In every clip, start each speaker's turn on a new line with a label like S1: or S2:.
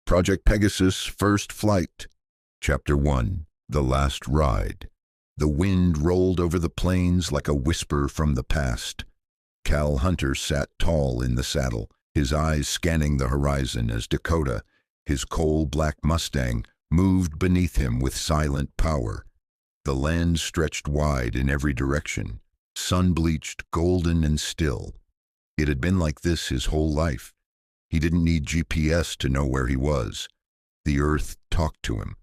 S1: Project Pegasus First Flight. Chapter 1. The Last Ride. The wind rolled over the plains like a whisper from the past. Cal Hunter sat tall in the saddle, his eyes scanning the horizon as Dakota, his coal-black Mustang, moved beneath him with silent power. The land stretched wide in every direction, sun-bleached, golden and still. It had been like this his whole life. He didn't need GPS to know where he was. The earth talked to him.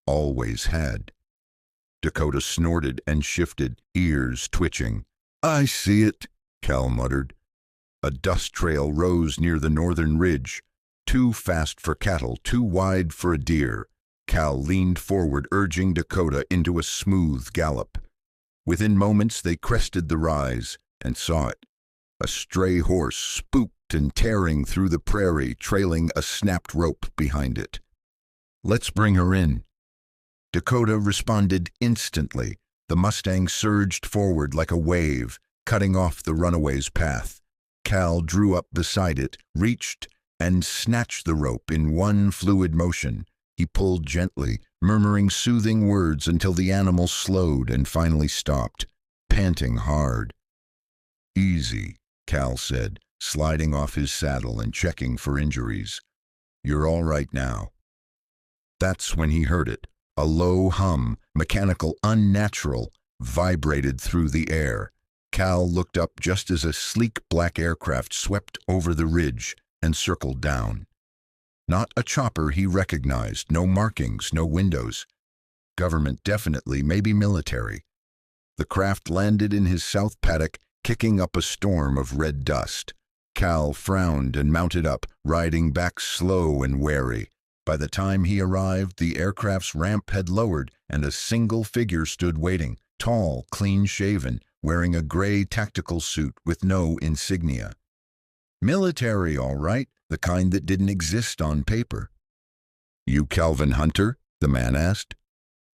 S1: Always had. Dakota snorted and shifted, ears twitching. "I see it," Cal muttered. A dust trail rose near the northern ridge, too fast for cattle, too wide for a deer. Cal leaned forward, urging Dakota into a smooth gallop. Within moments they crested the rise and saw it. A stray horse, spooked and tearing through the prairie, trailing a snapped rope behind it. "Let's bring her in." Dakota responded instantly. The Mustang surged forward like a wave, cutting off the runaway's path. Cal drew up beside it, reached, and snatched the rope in one fluid motion. He pulled gently, murmuring soothing words until the animal slowed and finally stopped, panting hard. "Easy," Cal said, sliding off his saddle and checking for injuries. "You're all right now." That's when he heard it. A low hum, mechanical, unnatural, vibrated through the air. Cal looked up just as a sleek black aircraft swept over the ridge and circled down. Not a chopper he recognized, no markings, no windows. Government definitely, maybe military. The craft landed in his south paddock, kicking up a storm of red dust. Cal frowned and mounted up, riding back slow and wary. By the time he arrived, the aircraft's ramp had lowered, and a single figure stood waiting, tall, clean-shaven, wearing a gray tactical suit with no insignia. Military, all right, the kind that didn't exist on paper. "You Calvin Hunter?" the man asked.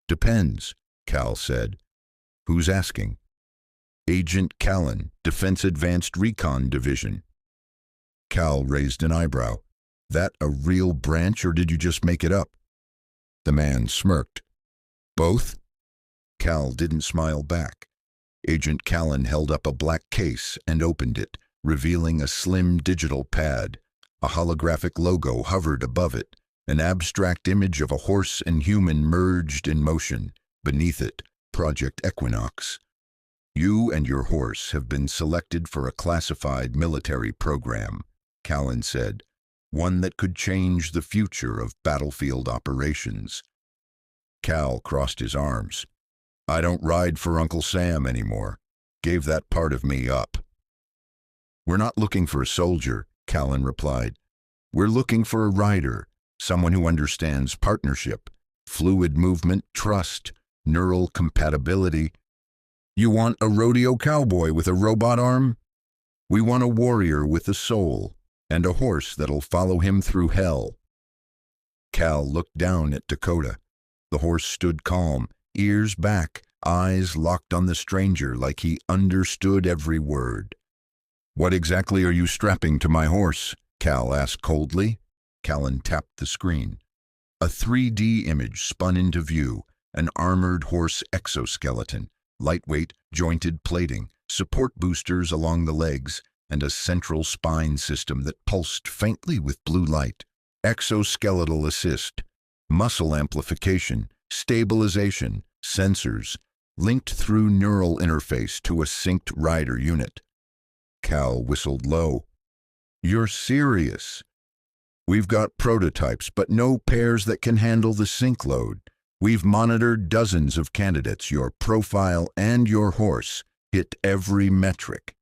S1: "Depends," Cal said. "Who's asking?" "Agent Callan, Defense Advanced Recon Division." Cal raised an eyebrow. "That a real branch, or did you just make it up?" The man smirked. "Both?" Cal didn't smile back. Agent Callan held up a black case and opened it, revealing a slim digital pad. A holographic logo hovered above it, an abstract image of a horse and human merged in motion. Beneath it, Project Equinox. "You and your horse have been selected for a classified military program," Callan said. "One that could change the future of battlefield operations." Cal crossed his arms. "I don't ride for Uncle Sam anymore. Gave that part of me up." "We're not looking for a soldier," Callan replied. "We're looking for a rider, someone who understands partnership, fluid movement, trust, neural compatibility." "You want a rodeo cowboy with a robot arm?" "We want a warrior with a soul, and a horse that'll follow him through hell." Cal looked down at Dakota. The horse stood calm, ears back, eyes locked on the stranger like he understood every word. "What exactly are you strapping to my horse?" Cal asked coldly. Callan tapped the screen. A 3D image spun into view, an armored horse exoskeleton, lightweight, jointed plating, support boosters along the legs, and a central spine system that pulsed faintly with blue light. Exoskeletal assist, muscle amplification, stabilization, sensors, linked through neural interface to a synced rider unit. Cal whistled low. "You're serious?" "We've got prototypes, but no pairs that can handle the sync load. We've monitored dozens of candidates. Your profile and your horse hit every metric."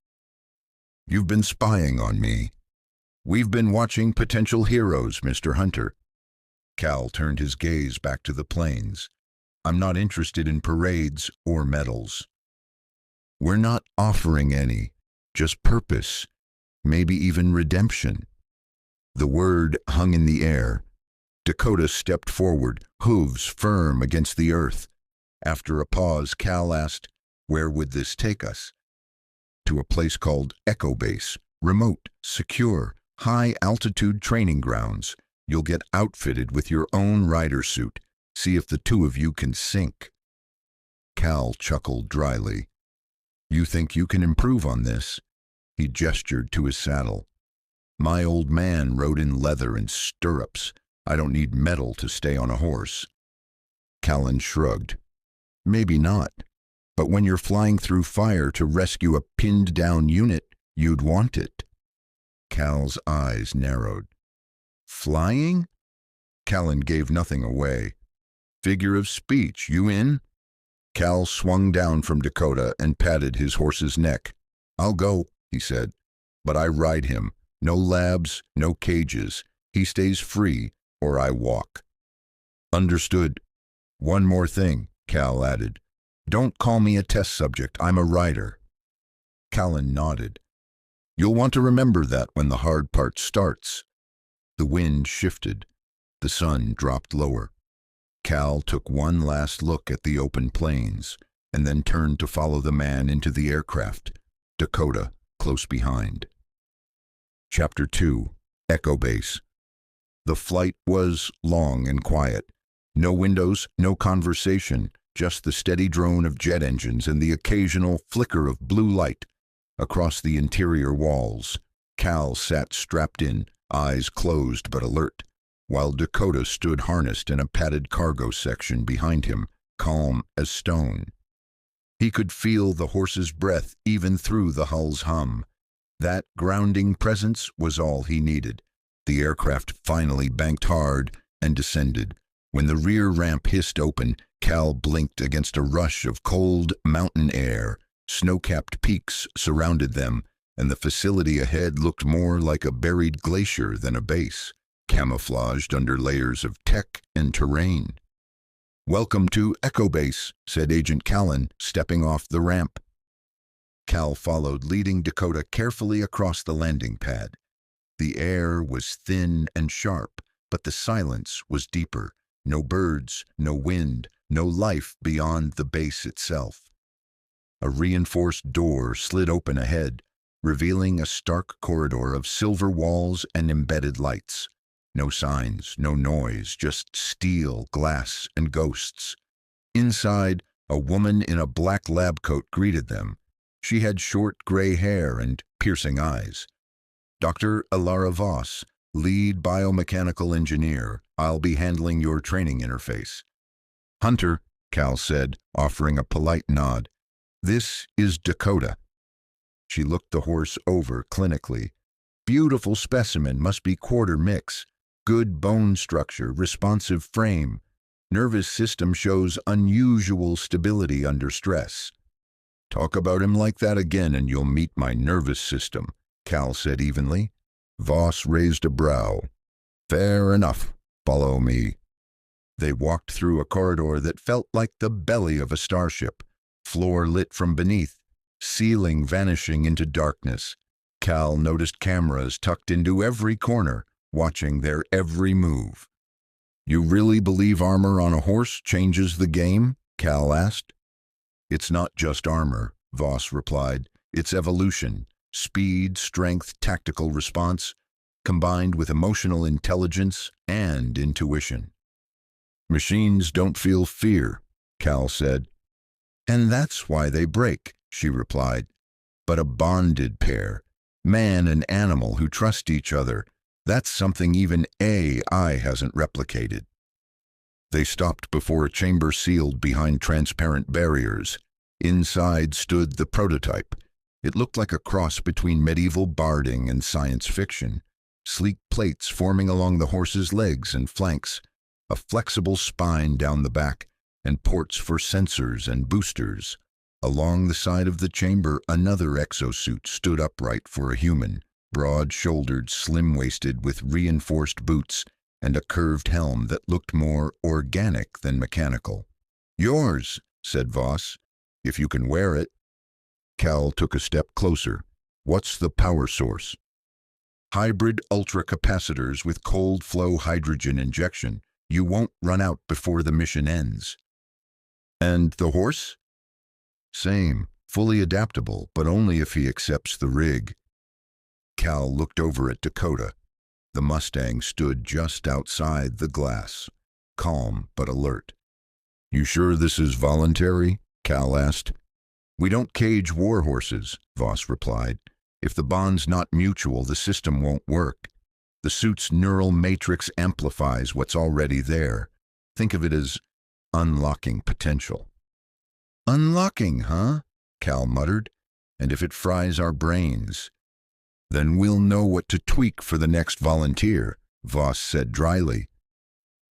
S1: "You've been spying on me." "We've been watching potential heroes, Mr. Hunter." Cal turned his gaze back to the plains. "I'm not interested in parades or medals." "We're not offering any, just purpose, maybe even redemption." The word hung in the air. Dakota stepped forward, hooves firm against the earth. After a pause, Cal asked, "Where would this take us?" "To a place called Echo Base, remote, secure, high-altitude training grounds. You'll get outfitted with your own rider suit. See if the two of you can sync." Cal chuckled dryly. "You think you can improve on this?" He gestured to his saddle. "My old man rode in leather and stirrups. I don't need metal to stay on a horse." Callan shrugged. "Maybe not. But when you're flying through fire to rescue a pinned-down unit, you'd want it." Cal's eyes narrowed. "Flying?" Callan gave nothing away. "Figure of speech, you in?" Cal swung down from Dakota and patted his horse's neck. "I'll go," he said. "But I ride him. No labs, no cages. He stays free, or I walk." "Understood. One more thing," Cal added. "Don't call me a test subject. I'm a rider." Callan nodded. "You'll want to remember that when the hard part starts." The wind shifted. The sun dropped lower. Cal took one last look at the open plains, and then turned to follow the man into the aircraft, Dakota close behind. Chapter 2. Echo Base. The flight was long and quiet. No windows, no conversation, just the steady drone of jet engines and the occasional flicker of blue light across the interior walls. Cal sat strapped in, eyes closed but alert, while Dakota stood harnessed in a padded cargo section behind him, calm as stone. He could feel the horse's breath even through the hull's hum. That grounding presence was all he needed. The aircraft finally banked hard and descended. When the rear ramp hissed open, Cal blinked against a rush of cold mountain air. Snow-capped peaks surrounded them, and the facility ahead looked more like a buried glacier than a base, camouflaged under layers of tech and terrain. "Welcome to Echo Base," said Agent Callan, stepping off the ramp. Cal followed, leading Dakota carefully across the landing pad. The air was thin and sharp, but the silence was deeper. No birds, no wind, no life beyond the base itself. A reinforced door slid open ahead, revealing a stark corridor of silver walls and embedded lights. No signs, no noise, just steel, glass, and ghosts. Inside, a woman in a black lab coat greeted them. She had short gray hair and piercing eyes. "Dr. Alara Voss, lead biomechanical engineer. I'll be handling your training interface." "Hunter," Cal said, offering a polite nod. "This is Dakota." She looked the horse over clinically. "Beautiful specimen, must be quarter mix. Good bone structure, responsive frame. Nervous system shows unusual stability under stress." "Talk about him like that again and you'll meet my nervous system," Cal said evenly. Voss raised a brow. "Fair enough. Follow me." They walked through a corridor that felt like the belly of a starship, floor lit from beneath, ceiling vanishing into darkness. Cal noticed cameras tucked into every corner, watching their every move. "You really believe armor on a horse changes the game?" Cal asked. "It's not just armor," Voss replied. "It's evolution. Speed, strength, tactical response, combined with emotional intelligence and intuition." "Machines don't feel fear," Cal said. "And that's why they break," she replied. "But a bonded pair, man and animal who trust each other, that's something even AI hasn't replicated." They stopped before a chamber sealed behind transparent barriers. Inside stood the prototype. It looked like a cross between medieval barding and science fiction. Sleek plates forming along the horse's legs and flanks, a flexible spine down the back, and ports for sensors and boosters. Along the side of the chamber, another exosuit stood upright for a human, broad-shouldered, slim-waisted, with reinforced boots and a curved helm that looked more organic than mechanical. "Yours," said Voss, "if you can wear it." Cal took a step closer. "What's the power source?" "Hybrid ultracapacitors with cold flow hydrogen injection. You won't run out before the mission ends." "And the horse?" "Same, fully adaptable, but only if he accepts the rig." Cal looked over at Dakota. The Mustang stood just outside the glass, calm but alert. "You sure this is voluntary?" Cal asked. "We don't cage warhorses," Voss replied. "If the bond's not mutual, the system won't work. The suit's neural matrix amplifies what's already there. Think of it as unlocking potential." "Unlocking, huh?" Cal muttered. "And if it fries our brains?" "Then we'll know what to tweak for the next volunteer," Voss said dryly.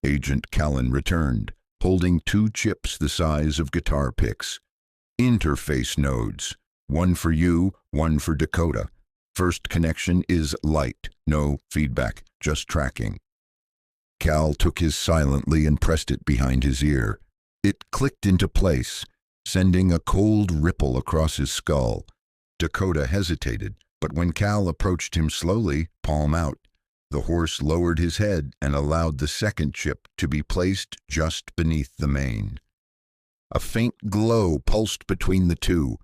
S1: Agent Callan returned, holding 2 chips the size of guitar picks. "Interface nodes. One for you, one for Dakota. First connection is light, no feedback, just tracking." Cal took his silently and pressed it behind his ear. It clicked into place, sending a cold ripple across his skull. Dakota hesitated, but when Cal approached him slowly, palm out, the horse lowered his head and allowed the second chip to be placed just beneath the mane. A faint glow pulsed between the two.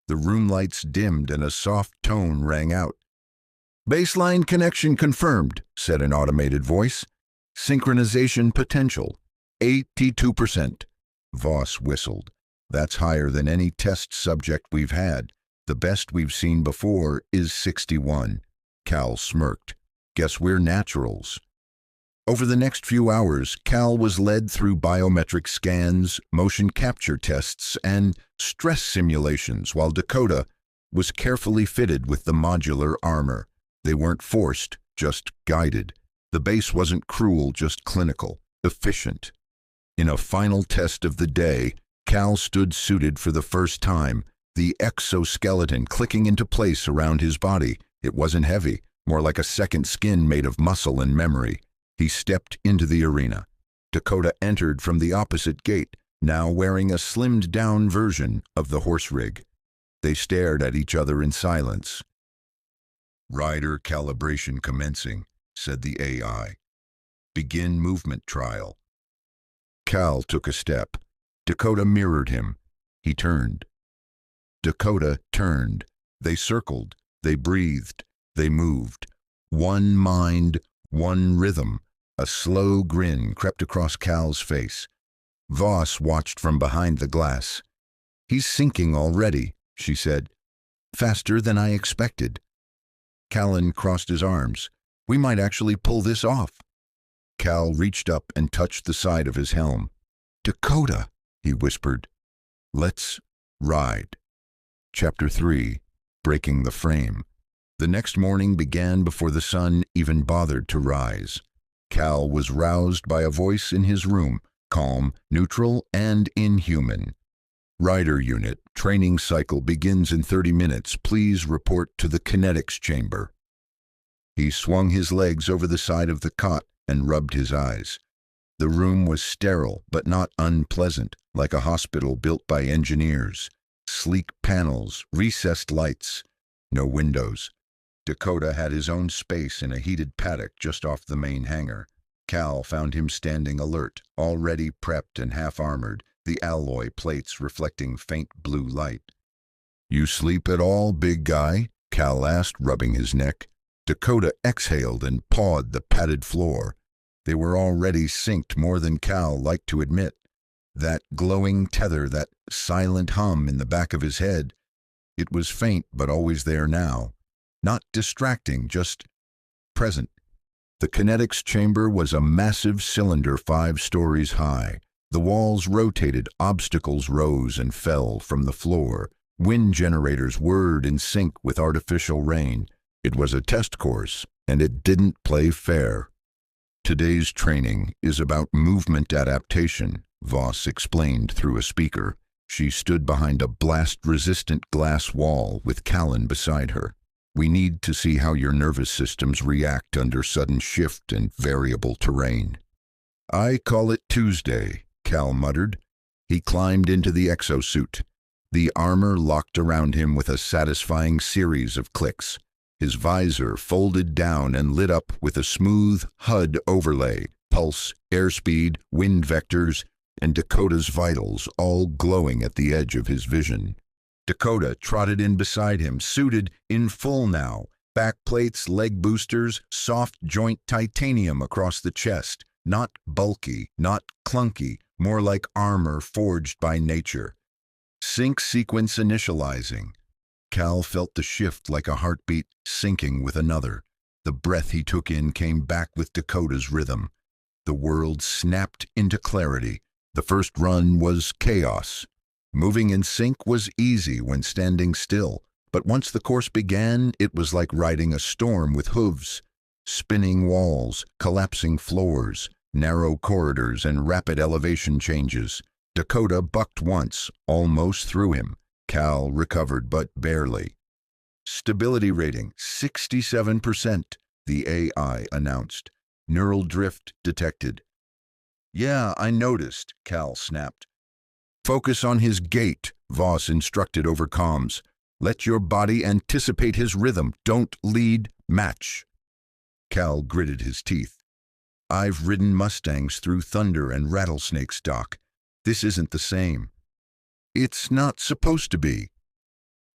S1: The room lights dimmed and a soft tone rang out. "Baseline connection confirmed," said an automated voice. "Synchronization potential, 82%. Voss whistled. "That's higher than any test subject we've had. The best we've seen before is 61. Cal smirked. "Guess we're naturals." Over the next few hours, Cal was led through biometric scans, motion capture tests, and stress simulations, while Dakota was carefully fitted with the modular armor. They weren't forced, just guided. The base wasn't cruel, just clinical, efficient. In a final test of the day, Cal stood suited for the first time, the exoskeleton clicking into place around his body. It wasn't heavy, more like a second skin made of muscle and memory. He stepped into the arena. Dakota entered from the opposite gate, now wearing a slimmed-down version of the horse rig. They stared at each other in silence. "Rider calibration commencing," said the AI. "Begin movement trial." Cal took a step. Dakota mirrored him. He turned. Dakota turned. They circled. They breathed. They moved. One mind, one rhythm. A slow grin crept across Cal's face. Voss watched from behind the glass. "He's sinking already," she said. "Faster than I expected." Callan crossed his arms. "We might actually pull this off." Cal reached up and touched the side of his helm. "Dakota," he whispered. "Let's ride." Chapter 3. Breaking the Frame. The next morning began before the sun even bothered to rise. Cal was roused by a voice in his room, calm, neutral, and inhuman. "Rider unit, training cycle begins in 30 minutes. Please report to the kinetics chamber." He swung his legs over the side of the cot and rubbed his eyes. The room was sterile, but not unpleasant, like a hospital built by engineers. Sleek panels, recessed lights, no windows. Dakota had his own space in a heated paddock just off the main hangar. Cal found him standing alert, already prepped and half-armored, the alloy plates reflecting faint blue light. "You sleep at all, big guy?" Cal asked, rubbing his neck. Dakota exhaled and pawed the padded floor. They were already synced more than Cal liked to admit. That glowing tether, that silent hum in the back of his head, it was faint but always there now. Not distracting, just present. The kinetics chamber was a massive cylinder 5 stories high. The walls rotated, obstacles rose and fell from the floor. Wind generators whirred in sync with artificial rain. It was a test course, and it didn't play fair. "Today's training is about movement adaptation," Voss explained through a speaker. She stood behind a blast-resistant glass wall with Callan beside her. "We need to see how your nervous systems react under sudden shift and variable terrain." "I call it Tuesday," Cal muttered. He climbed into the exosuit. The armor locked around him with a satisfying series of clicks. His visor folded down and lit up with a smooth HUD overlay, pulse, airspeed, wind vectors, and Dakota's vitals all glowing at the edge of his vision. Dakota trotted in beside him, suited in full now, Backplates, leg boosters, soft joint titanium across the chest. Not bulky, not clunky, more like armor forged by nature. Sync sequence initializing. Cal felt the shift like a heartbeat syncing with another. The breath he took in came back with Dakota's rhythm. The world snapped into clarity. The first run was chaos. Moving in sync was easy when standing still, but once the course began, it was like riding a storm with hooves. Spinning walls, collapsing floors, narrow corridors, and rapid elevation changes. Dakota bucked once, almost threw him. Cal recovered, but barely. Stability rating, 67%, the AI announced. Neural drift detected. Yeah, I noticed, Cal snapped. Focus on his gait, Voss instructed over comms. Let your body anticipate his rhythm. Don't lead, match. Cal gritted his teeth. I've ridden Mustangs through thunder and rattlesnakes, Doc. This isn't the same. It's not supposed to be.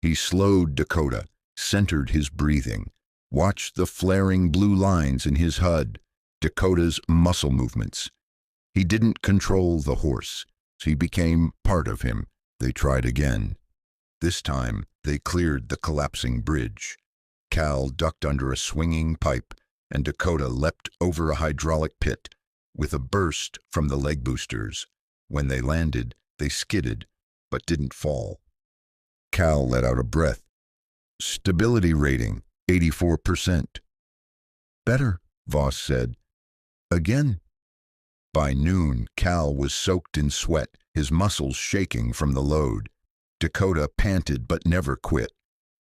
S1: He slowed Dakota, centered his breathing, watched the flaring blue lines in his HUD, Dakota's muscle movements. He didn't control the horse. He became part of him. They tried again. This time, they cleared the collapsing bridge. Cal ducked under a swinging pipe, and Dakota leapt over a hydraulic pit with a burst from the leg boosters. When they landed, they skidded, but didn't fall. Cal let out a breath. Stability rating, 84%. Better, Voss said. Again. By noon, Cal was soaked in sweat, his muscles shaking from the load. Dakota panted but never quit.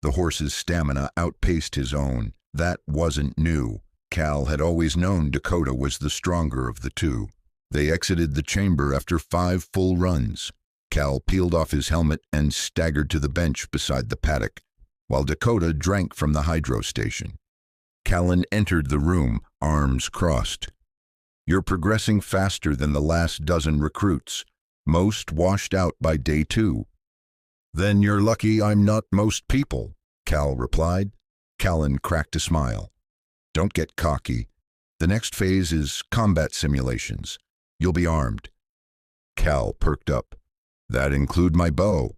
S1: The horse's stamina outpaced his own. That wasn't new. Cal had always known Dakota was the stronger of the two. They exited the chamber after 5 full runs. Cal peeled off his helmet and staggered to the bench beside the paddock, while Dakota drank from the hydro station. Callan entered the room, arms crossed. You're progressing faster than the last dozen recruits, most washed out by day 2. Then you're lucky I'm not most people, Cal replied. Callan cracked a smile. Don't get cocky. The next phase is combat simulations. You'll be armed. Cal perked up. That include my bow.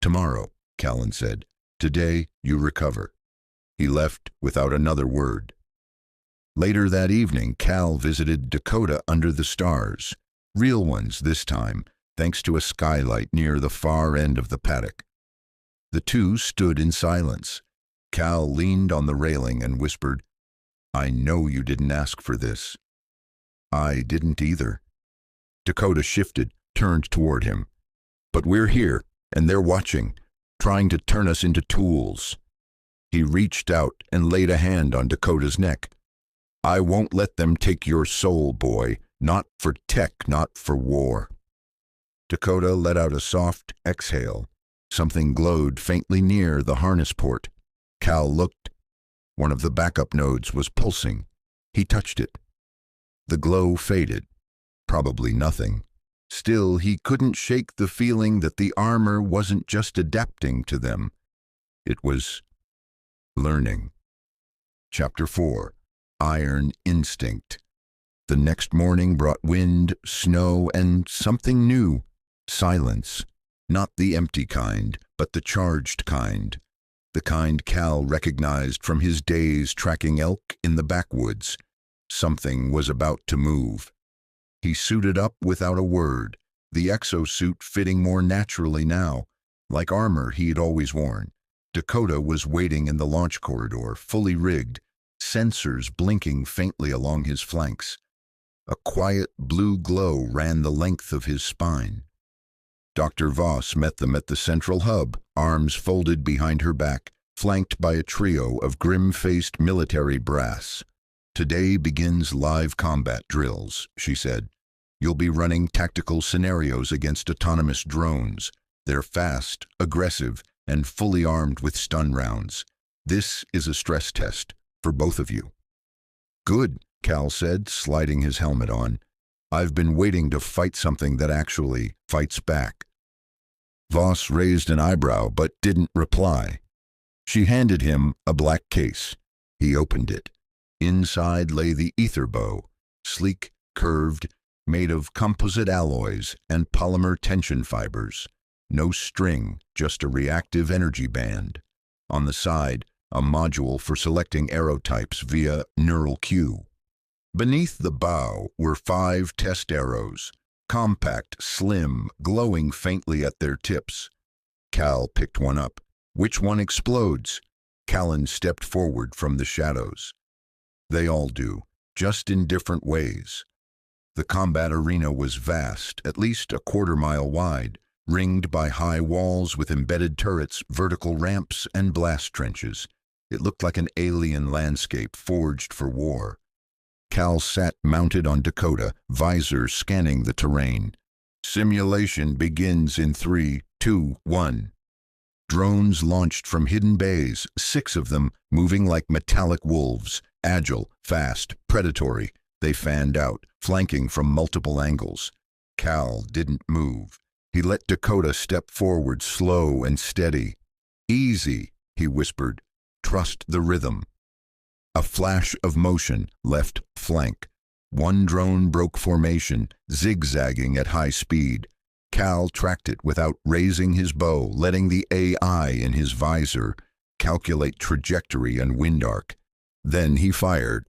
S1: Tomorrow, Callan said. Today you recover. He left without another word. Later that evening, Cal visited Dakota under the stars. Real ones this time, thanks to a skylight near the far end of the paddock. The two stood in silence. Cal leaned on the railing and whispered, I know you didn't ask for this. I didn't either. Dakota shifted, turned toward him. But we're here, and they're watching, trying to turn us into tools. He reached out and laid a hand on Dakota's neck. I won't let them take your soul, boy. Not for tech, not for war. Dakota let out a soft exhale. Something glowed faintly near the harness port. Cal looked. One of the backup nodes was pulsing. He touched it. The glow faded. Probably nothing. Still, he couldn't shake the feeling that the armor wasn't just adapting to them. It was learning. Chapter 4. Iron Instinct. The next morning brought wind, snow, and something new. Silence. Not the empty kind, but the charged kind. The kind Cal recognized from his days tracking elk in the backwoods. Something was about to move. He suited up without a word, the exosuit fitting more naturally now, like armor he'd always worn. Dakota was waiting in the launch corridor, fully rigged, sensors blinking faintly along his flanks. A quiet blue glow ran the length of his spine. Dr. Voss met them at the central hub, arms folded behind her back, flanked by a trio of grim-faced military brass. Today begins live combat drills, she said. You'll be running tactical scenarios against autonomous drones. They're fast, aggressive, and fully armed with stun rounds. This is a stress test for both of you. Good, Cal said, sliding his helmet on. I've been waiting to fight something that actually fights back. Voss raised an eyebrow but didn't reply. She handed him a black case. He opened it. Inside lay the ether bow, sleek, curved, made of composite alloys and polymer tension fibers. No string, just a reactive energy band. On the side, a module for selecting arrow types via neural cue. Beneath the bow were 5 test arrows, compact, slim, glowing faintly at their tips. Cal picked one up. Which one explodes? Callan stepped forward from the shadows. They all do, just in different ways. The combat arena was vast, at least a quarter-mile wide, ringed by high walls with embedded turrets, vertical ramps, and blast trenches. It looked like an alien landscape forged for war. Cal sat mounted on Dakota, visor scanning the terrain. Simulation begins in 3, 2, 1. Drones launched from hidden bays, 6 of them, moving like metallic wolves, agile, fast, predatory. They fanned out, flanking from multiple angles. Cal didn't move. He let Dakota step forward, slow and steady. "Easy," he whispered. "Trust the rhythm." A flash of motion, left flank. One drone broke formation, zigzagging at high speed. Cal tracked it without raising his bow, letting the AI in his visor calculate trajectory and wind arc. Then he fired.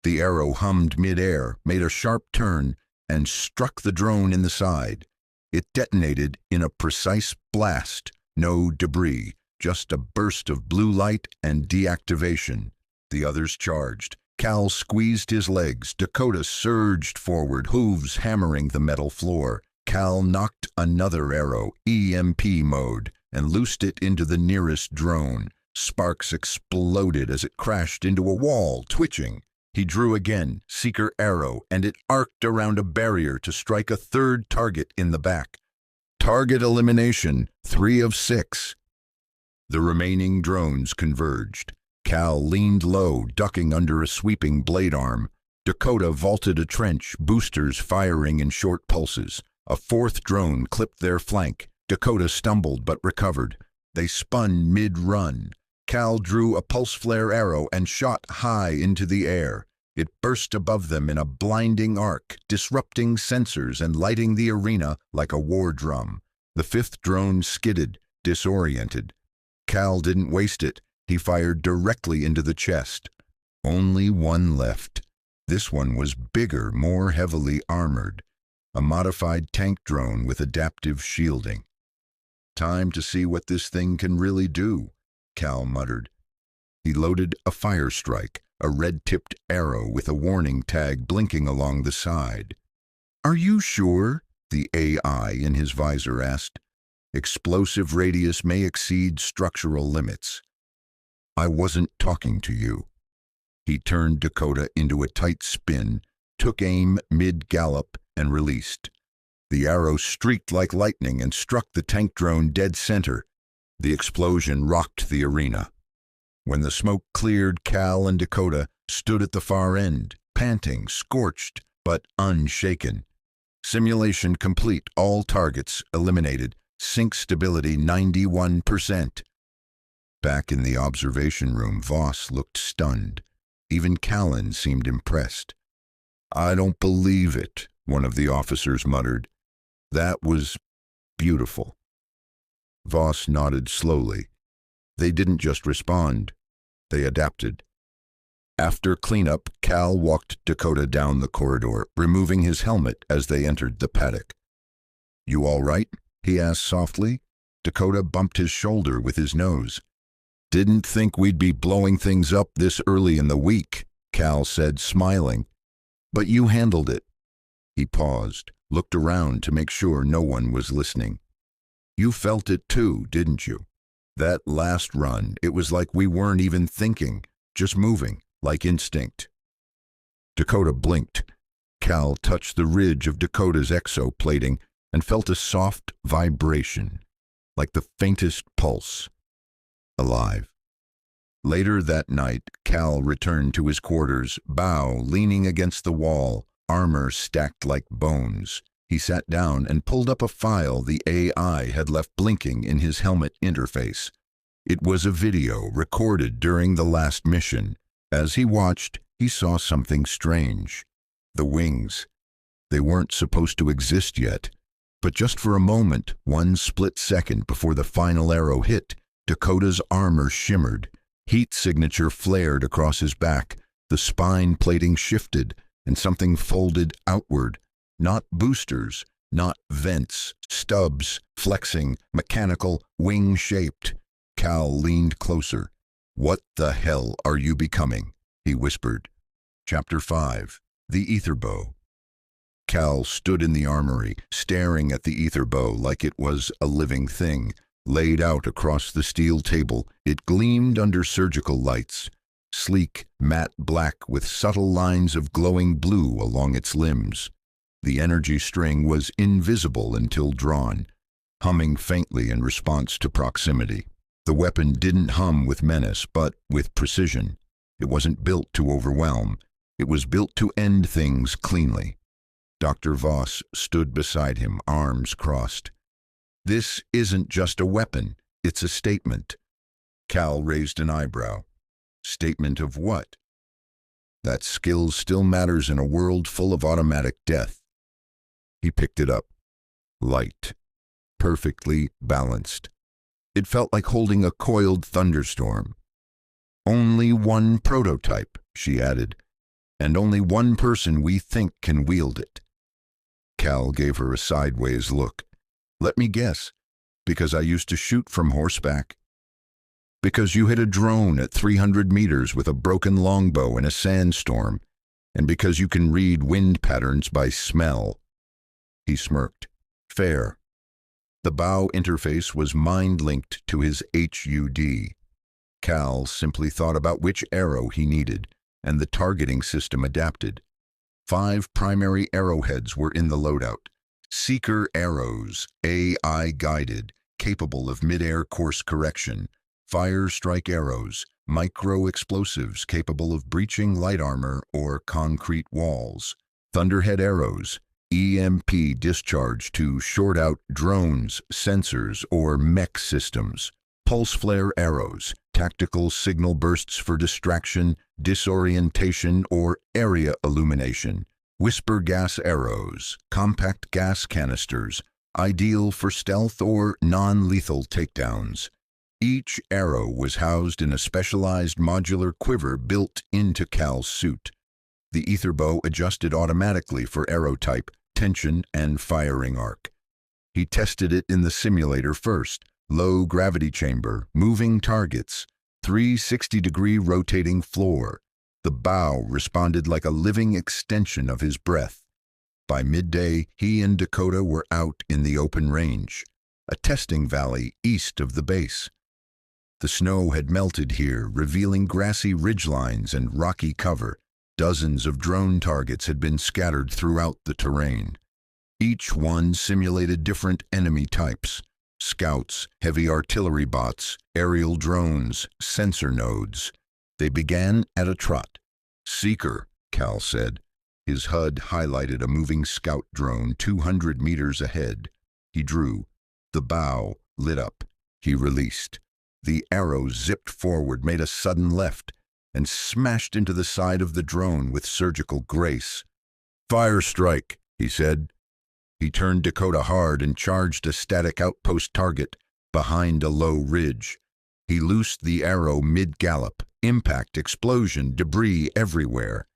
S1: The arrow hummed mid-air, made a sharp turn, and struck the drone in the side. It detonated in a precise blast. No debris, just a burst of blue light and deactivation. The others charged. Cal squeezed his legs. Dakota surged forward, hooves hammering the metal floor. Cal knocked another arrow, EMP mode, and loosed it into the nearest drone. Sparks exploded as it crashed into a wall, twitching. He drew again, seeker arrow, and it arced around a barrier to strike a third target in the back. Target elimination, 3 of 6. The remaining drones converged. Cal leaned low, ducking under a sweeping blade arm. Dakota vaulted a trench, boosters firing in short pulses. A 4th drone clipped their flank. Dakota stumbled but recovered. They spun mid-run. Cal drew a pulse flare arrow and shot high into the air. It burst above them in a blinding arc, disrupting sensors and lighting the arena like a war drum. The 5th drone skidded, disoriented. Cal didn't waste it. He fired directly into the chest. Only one left. This one was bigger, more heavily armored. A modified tank drone with adaptive shielding. "Time to see what this thing can really do," Cal muttered. He loaded a fire strike, a red-tipped arrow with a warning tag blinking along the side. "Are you sure?" the AI in his visor asked. "Explosive radius may exceed structural limits." "I wasn't talking to you." He turned Dakota into a tight spin, took aim mid-gallop, and released. The arrow streaked like lightning and struck the tank drone dead center. The explosion rocked the arena. When the smoke cleared, Cal and Dakota stood at the far end, panting, scorched, but unshaken. Simulation complete, all targets eliminated, sync stability 91%. Back in the observation room, Voss looked stunned. Even Callan seemed impressed. "I don't believe it," one of the officers muttered. "That was beautiful." Voss nodded slowly. They didn't just respond. They adapted. After cleanup, Cal walked Dakota down the corridor, removing his helmet as they entered the paddock. "You all right?" he asked softly. Dakota bumped his shoulder with his nose. "Didn't think we'd be blowing things up this early in the week," Cal said, smiling. "But you handled it." He paused, looked around to make sure no one was listening. "You felt it too, didn't you? That last run, it was like we weren't even thinking, just moving, like instinct." Dakota blinked. Cal touched the ridge of Dakota's exoplating and felt a soft vibration, like the faintest pulse. Alive. Later that night, Cal returned to his quarters, bow leaning against the wall, armor stacked like bones. He sat down and pulled up a file the AI had left blinking in his helmet interface. It was a video recorded during the last mission. As he watched, he saw something strange. The wings. They weren't supposed to exist yet. But just for a moment, one split second before the final arrow hit, Dakota's armor shimmered. Heat signature flared across his back. The spine plating shifted, and something folded outward. Not boosters, not vents, stubs, flexing, mechanical, wing-shaped. Cal leaned closer. "What the hell are you becoming?" he whispered. Chapter 5. The Ether Bow. Cal stood in the armory, staring at the ether bow like it was a living thing. Laid out across the steel table, it gleamed under surgical lights. Sleek, matte black with subtle lines of glowing blue along its limbs. The energy string was invisible until drawn, humming faintly in response to proximity. The weapon didn't hum with menace, but with precision. It wasn't built to overwhelm. It was built to end things cleanly. Dr. Voss stood beside him, arms crossed. "This isn't just a weapon, it's a statement." Cal raised an eyebrow. "Statement of what?" "That skill still matters in a world full of automatic death." He picked it up. Light. Perfectly balanced. It felt like holding a coiled thunderstorm. "Only one prototype," she added, "and only one person we think can wield it." Cal gave her a sideways look. "Let me guess. Because I used to shoot from horseback?" "Because you hit a drone at 300 meters with a broken longbow in a sandstorm, and because you can read wind patterns by smell." He smirked. "Fair." The bow interface was mind-linked to his HUD. Cal simply thought about which arrow he needed, and the targeting system adapted. 5 primary arrowheads were in the loadout. Seeker arrows, AI-guided, capable of mid-air course correction. Fire strike arrows, micro-explosives capable of breaching light armor or concrete walls. Thunderhead arrows, EMP discharge to short out drones, sensors, or mech systems. Pulse flare arrows, tactical signal bursts for distraction, disorientation, or area illumination. Whisper gas arrows, compact gas canisters, ideal for stealth or non-lethal takedowns. Each arrow was housed in a specialized modular quiver built into Cal's suit. The ether bow adjusted automatically for arrow type, tension, and firing arc. He tested it in the simulator first. Low gravity chamber, moving targets, 360-degree rotating floor. The bow responded like a living extension of his breath. By midday, he and Dakota were out in the open range, a testing valley east of the base. The snow had melted here, revealing grassy ridgelines and rocky cover. Dozens of drone targets had been scattered throughout the terrain. Each one simulated different enemy types. Scouts, heavy artillery bots, aerial drones, sensor nodes. They began at a trot. "Seeker," Cal said. His HUD highlighted a moving scout drone 200 meters ahead. He drew. The bow lit up. He released. The arrow zipped forward, made a sudden left, and smashed into the side of the drone with surgical grace. "Fire strike," he said. He turned Dakota hard and charged a static outpost target behind a low ridge. He loosed the arrow mid-gallop. Impact, explosion, debris everywhere.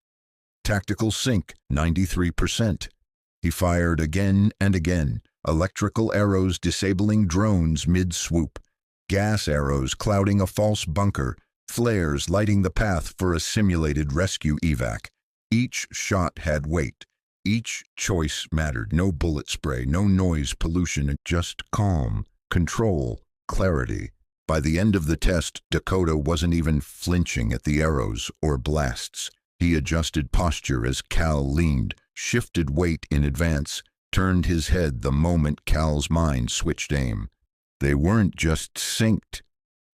S1: Tactical sync, 93%. He fired again and again. Electrical arrows disabling drones mid-swoop. Gas arrows clouding a false bunker. Flares lighting the path for a simulated rescue evac. Each shot had weight. Each choice mattered. No bullet spray, no noise pollution, just calm, control, clarity. By the end of the test, Dakota wasn't even flinching at the arrows or blasts. He adjusted posture as Cal leaned, shifted weight in advance, turned his head the moment Cal's mind switched aim. They weren't just synced.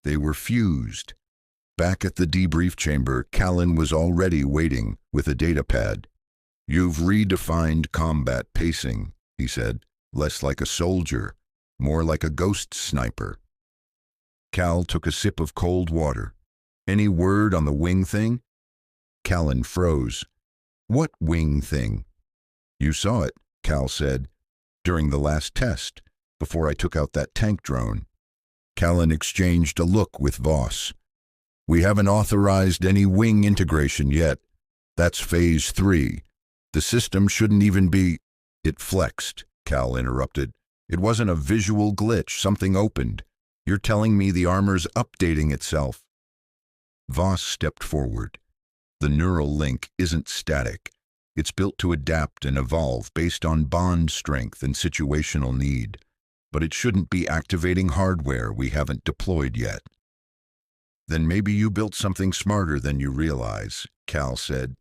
S1: They were fused. Back at the debrief chamber, Callan was already waiting with a datapad. "You've redefined combat pacing," he said. "Less like a soldier, more like a ghost sniper." Cal took a sip of cold water. "Any word on the wing thing?" Callan froze. What wing thing? You saw it, Cal said, during the last test, before I took out that tank drone. Callan exchanged a look with Voss. We haven't authorized any wing integration yet. That's phase 3. The system shouldn't even be... It flexed, Cal interrupted. It wasn't a visual glitch, something opened. You're telling me the armor's updating itself. Voss stepped forward. The neural link isn't static. It's built to adapt and evolve based on bond strength and situational need. But it shouldn't be activating hardware we haven't deployed yet. Then maybe you built something smarter than you realize, Cal said.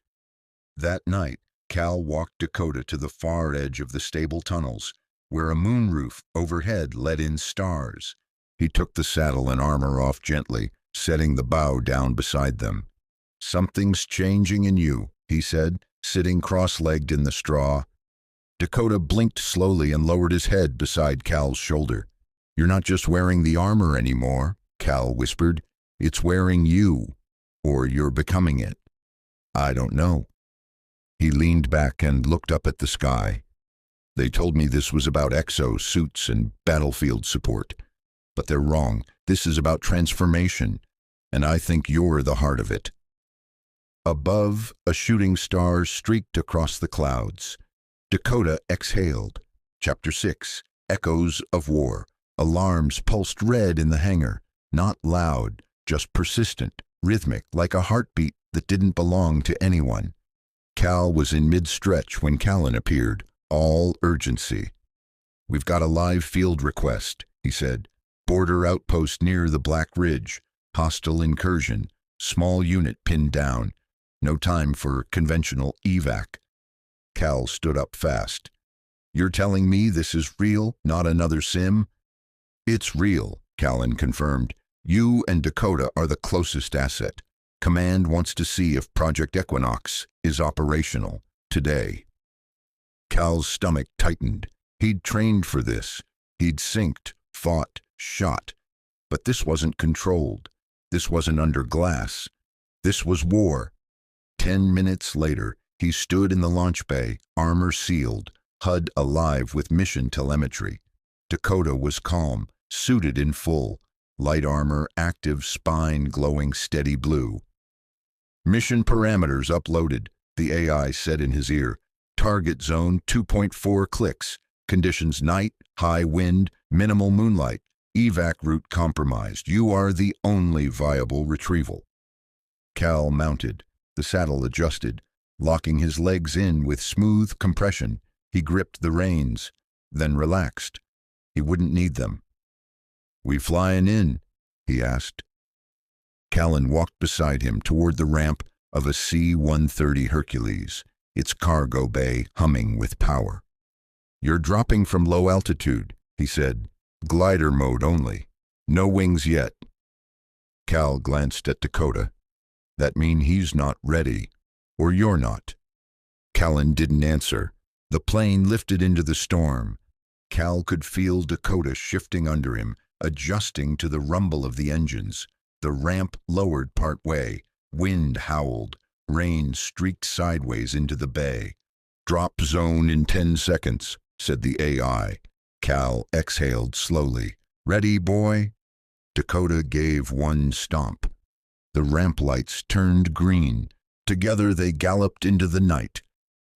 S1: That night, Cal walked Dakota to the far edge of the stable tunnels, where a moonroof overhead let in stars. He took the saddle and armor off gently, setting the bow down beside them. Something's changing in you, he said, sitting cross-legged in the straw. Dakota blinked slowly and lowered his head beside Cal's shoulder. You're not just wearing the armor anymore, Cal whispered. It's wearing you, or you're becoming it. I don't know. He leaned back and looked up at the sky. They told me this was about exo suits and battlefield support. But they're wrong. This is about transformation, and I think you're the heart of it. Above, a shooting star streaked across the clouds. Dakota exhaled. Chapter 6, Echoes of War. Alarms pulsed red in the hangar. Not loud, just persistent, rhythmic, like a heartbeat that didn't belong to anyone. Cal was in mid-stretch when Callan appeared, all urgency. We've got a live field request, he said. Border outpost near the Black Ridge. Hostile incursion. Small unit pinned down. No time for conventional evac. Cal stood up fast. You're telling me this is real, not another sim? It's real, Callan confirmed. You and Dakota are the closest asset. Command wants to see if Project Equinox is operational today. Cal's stomach tightened. He'd trained for this. He'd synced, fought, shot. But this wasn't controlled. This wasn't under glass. This was war. 10 minutes later, he stood in the launch bay, armor sealed, HUD alive with mission telemetry. Dakota was calm, suited in full, light armor, active spine glowing steady blue. Mission parameters uploaded, the AI said in his ear. Target zone 2.4 clicks. Conditions night, high wind, minimal moonlight. Evac route compromised. You are the only viable retrieval. Cal mounted. The saddle adjusted. Locking his legs in with smooth compression, he gripped the reins, then relaxed. He wouldn't need them. We flyin' in? He asked. Callan walked beside him toward the ramp of a C-130 Hercules, its cargo bay humming with power. You're dropping from low altitude, he said. Glider mode only. No wings yet. Cal glanced at Dakota. That mean he's not ready, or you're not. Callan didn't answer. The plane lifted into the storm. Cal could feel Dakota shifting under him, adjusting to the rumble of the engines. The ramp lowered part way. Wind howled. Rain streaked sideways into the bay. Drop zone in 10 seconds, said the AI. Cal exhaled slowly. Ready, boy? Dakota gave one stomp. The ramp lights turned green. Together they galloped into the night.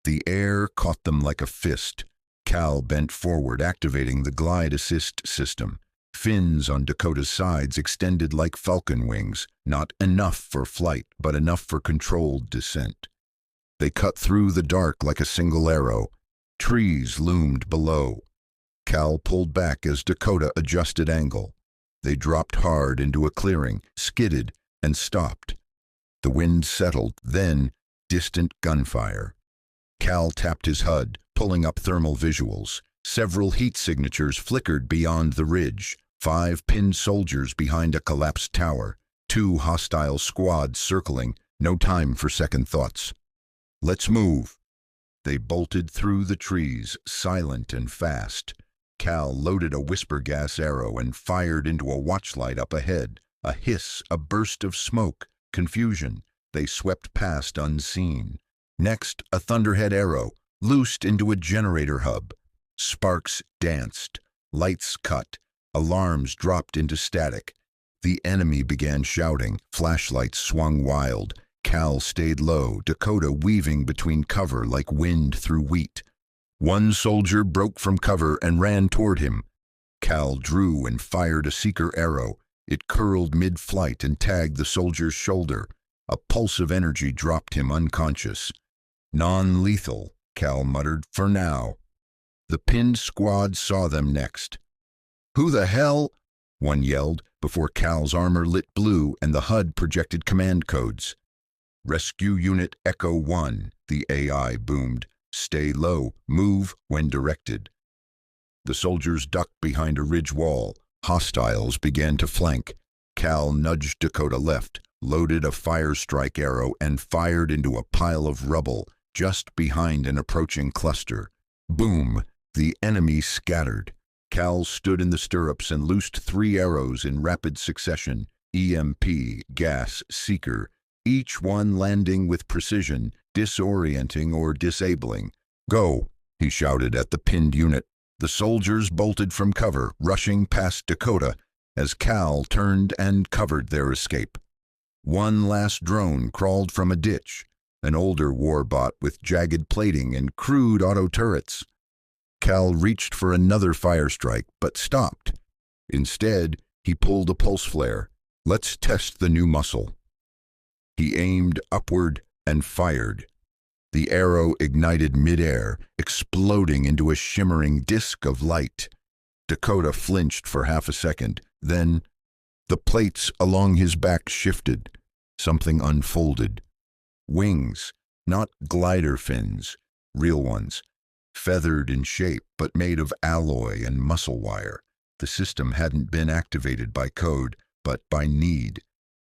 S1: The air caught them like a fist. Cal bent forward, activating the glide assist system. Fins on Dakota's sides extended like falcon wings, not enough for flight, but enough for controlled descent. They cut through the dark like a single arrow. Trees loomed below. Cal pulled back as Dakota adjusted angle. They dropped hard into a clearing, skidded, and stopped. The wind settled, then distant gunfire. Cal tapped his HUD, pulling up thermal visuals. Several heat signatures flickered beyond the ridge. 5 pinned soldiers behind a collapsed tower. 2 hostile squads circling. No time for second thoughts. Let's move. They bolted through the trees, silent and fast. Cal loaded a whisper gas arrow and fired into a watchlight up ahead. A hiss, a burst of smoke, confusion. They swept past unseen. Next, a thunderhead arrow, loosed into a generator hub. Sparks danced, lights cut, alarms dropped into static. The enemy began shouting, flashlights swung wild. Cal stayed low, Dakota weaving between cover like wind through wheat. One soldier broke from cover and ran toward him. Cal drew and fired a seeker arrow. It curled mid-flight and tagged the soldier's shoulder. A pulse of energy dropped him unconscious. "Non-lethal," Cal muttered, "for now." The pinned squad saw them next. "Who the hell?" one yelled, before Cal's armor lit blue and the HUD projected command codes. "Rescue Unit Echo 1, the AI boomed. "Stay low, move when directed." The soldiers ducked behind a ridge wall. Hostiles began to flank. Cal nudged Dakota left, loaded a fire strike arrow, and fired into a pile of rubble just behind an approaching cluster. Boom! The enemy scattered. Cal stood in the stirrups and loosed 3 arrows in rapid succession, EMP, gas, seeker, each one landing with precision, disorienting or disabling. "Go!" he shouted at the pinned unit. The soldiers bolted from cover, rushing past Dakota, as Cal turned and covered their escape. One last drone crawled from a ditch, an older warbot with jagged plating and crude auto turrets. Cal reached for another fire strike, but stopped. Instead, he pulled a pulse flare. "Let's test the new muscle." He aimed upward and fired. The arrow ignited midair, exploding into a shimmering disk of light. Dakota flinched for half a second. Then, the plates along his back shifted. Something unfolded. Wings, not glider fins, real ones. Feathered in shape, but made of alloy and muscle wire. The system hadn't been activated by code, but by need.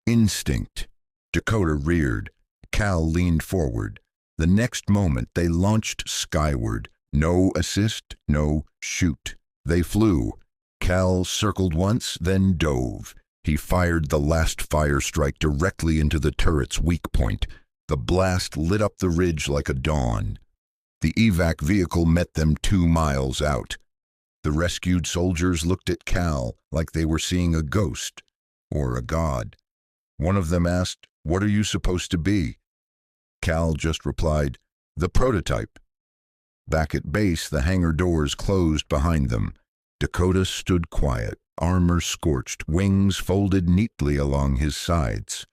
S1: Instinct. Dakota reared. Cal leaned forward. The next moment, they launched skyward. No assist, no shoot. They flew. Cal circled once, then dove. He fired the last fire strike directly into the turret's weak point. The blast lit up the ridge like a dawn. The evac vehicle met them 2 miles out. The rescued soldiers looked at Cal like they were seeing a ghost or a god. One of them asked, "What are you supposed to be?" Cal just replied, "The prototype." Back at base, the hangar doors closed behind them. Dakota stood quiet, armor scorched, wings folded neatly along his sides.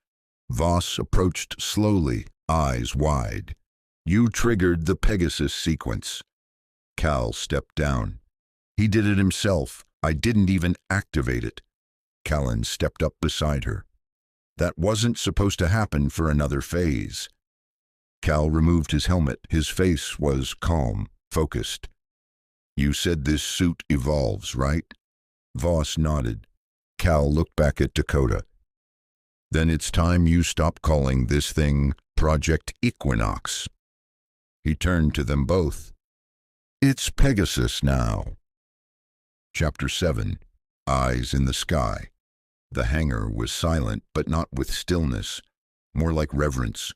S1: Voss approached slowly, eyes wide. "You triggered the Pegasus sequence." Cal stepped down. "He did it himself. I didn't even activate it." Callan stepped up beside her. "That wasn't supposed to happen for another phase." Cal removed his helmet. His face was calm, focused. "You said this suit evolves, right?" Voss nodded. Cal looked back at Dakota. "Then it's time you stop calling this thing Project Equinox." He turned to them both. "It's Pegasus now." Chapter 7. Eyes in the Sky. The hangar was silent, but not with stillness, more like reverence.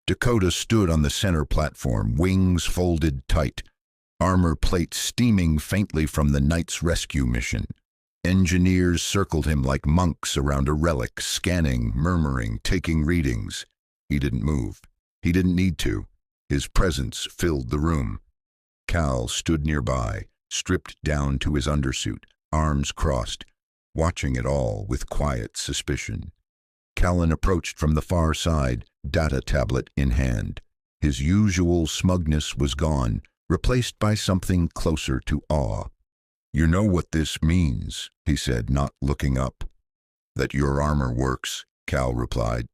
S1: Dakota stood on the center platform, wings folded tight, armor plate steaming faintly from the night's rescue mission. Engineers circled him like monks around a relic, scanning, murmuring, taking readings. He didn't move. He didn't need to. His presence filled the room. Cal stood nearby, stripped down to his undersuit, arms crossed, watching it all with quiet suspicion. Callan approached from the far side, data tablet in hand. His usual smugness was gone, replaced by something closer to awe. "You know what this means," he said, not looking up. "That your armor works," Cal replied.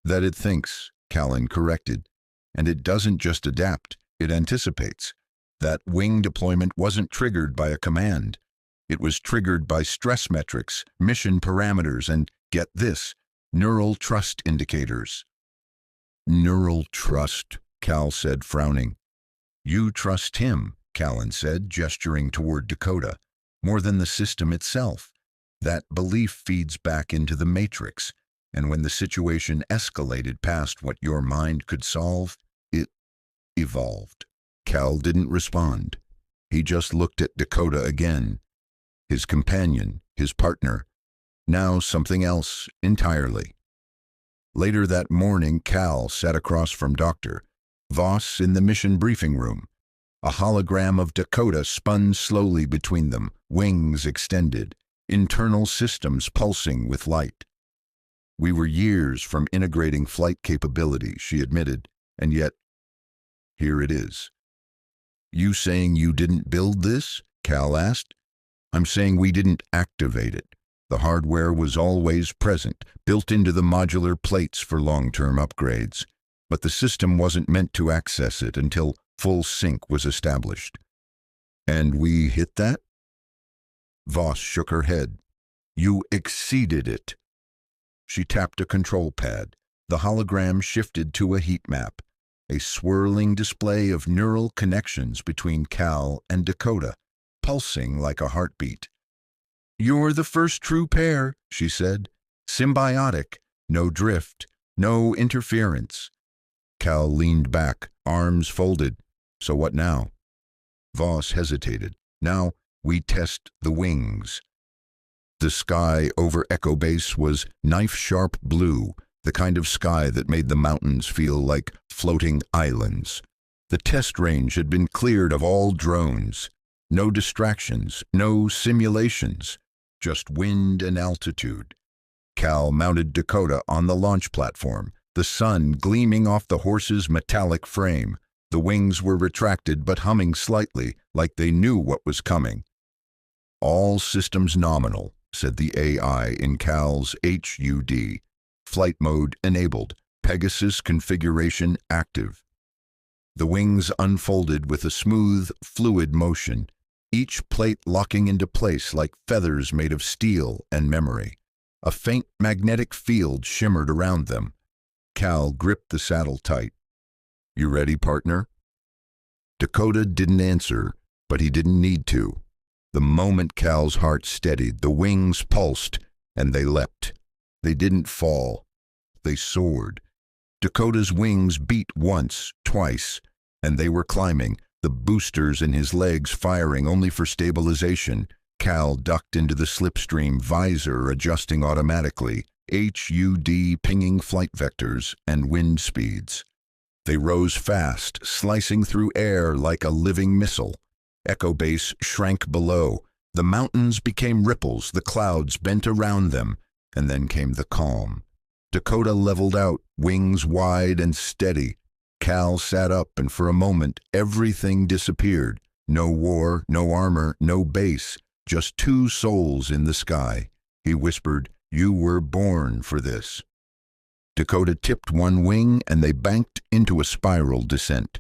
S1: "That it thinks," Callan corrected. "And it doesn't just adapt, it anticipates. That wing deployment wasn't triggered by a command. It was triggered by stress metrics, mission parameters, and, get this, neural trust indicators." "Neural trust," Cal said, frowning. "You trust him," Callan said, gesturing toward Dakota, "more than the system itself. That belief feeds back into the matrix. And when the situation escalated past what your mind could solve, it evolved. Cal didn't respond. He just looked at Dakota again. His companion, his partner, now something else entirely. Later that morning, Cal sat across from Dr. Voss in the mission briefing room. A hologram of Dakota spun slowly between them, wings extended, internal systems pulsing with light. We were years from integrating flight capability, she admitted, and yet, here it is. You saying you didn't build this? Cal asked. I'm saying we didn't activate it. The hardware was always present, built into the modular plates for long-term upgrades, but the system wasn't meant to access it until full sync was established. And we hit that? Voss shook her head. You exceeded it. She tapped a control pad. The hologram shifted to a heat map, a swirling display of neural connections between Cal and Dakota, pulsing like a heartbeat. You're the first true pair, she said. Symbiotic, no drift, no interference. Cal leaned back, arms folded. So what now? Voss hesitated. Now we test the wings. The sky over Echo Base was knife-sharp blue, the kind of sky that made the mountains feel like floating islands. The test range had been cleared of all drones. No distractions, no simulations, just wind and altitude. Cal mounted Dakota on the launch platform, the sun gleaming off the horse's metallic frame. The wings were retracted but humming slightly, like they knew what was coming. All systems nominal, said the AI in Cal's HUD. Flight mode enabled. Pegasus configuration active. The wings unfolded with a smooth, fluid motion, each plate locking into place like feathers made of steel and memory. A faint magnetic field shimmered around them. Cal gripped the saddle tight. You ready, partner? Dakota didn't answer, but he didn't need to. The moment Cal's heart steadied, the wings pulsed, and they leapt. They didn't fall. They soared. Dakota's wings beat once, twice, and they were climbing, the boosters in his legs firing only for stabilization. Cal ducked into the slipstream, visor adjusting automatically, HUD pinging flight vectors and wind speeds. They rose fast, slicing through air like a living missile. Echo Base shrank below. The mountains became ripples, the clouds bent around them, and then came the calm. Dakota leveled out, wings wide and steady. Cal sat up, and for a moment, everything disappeared. No war, no armor, no base, just two souls in the sky. He whispered, You were born for this. Dakota tipped one wing, and they banked into a spiral descent.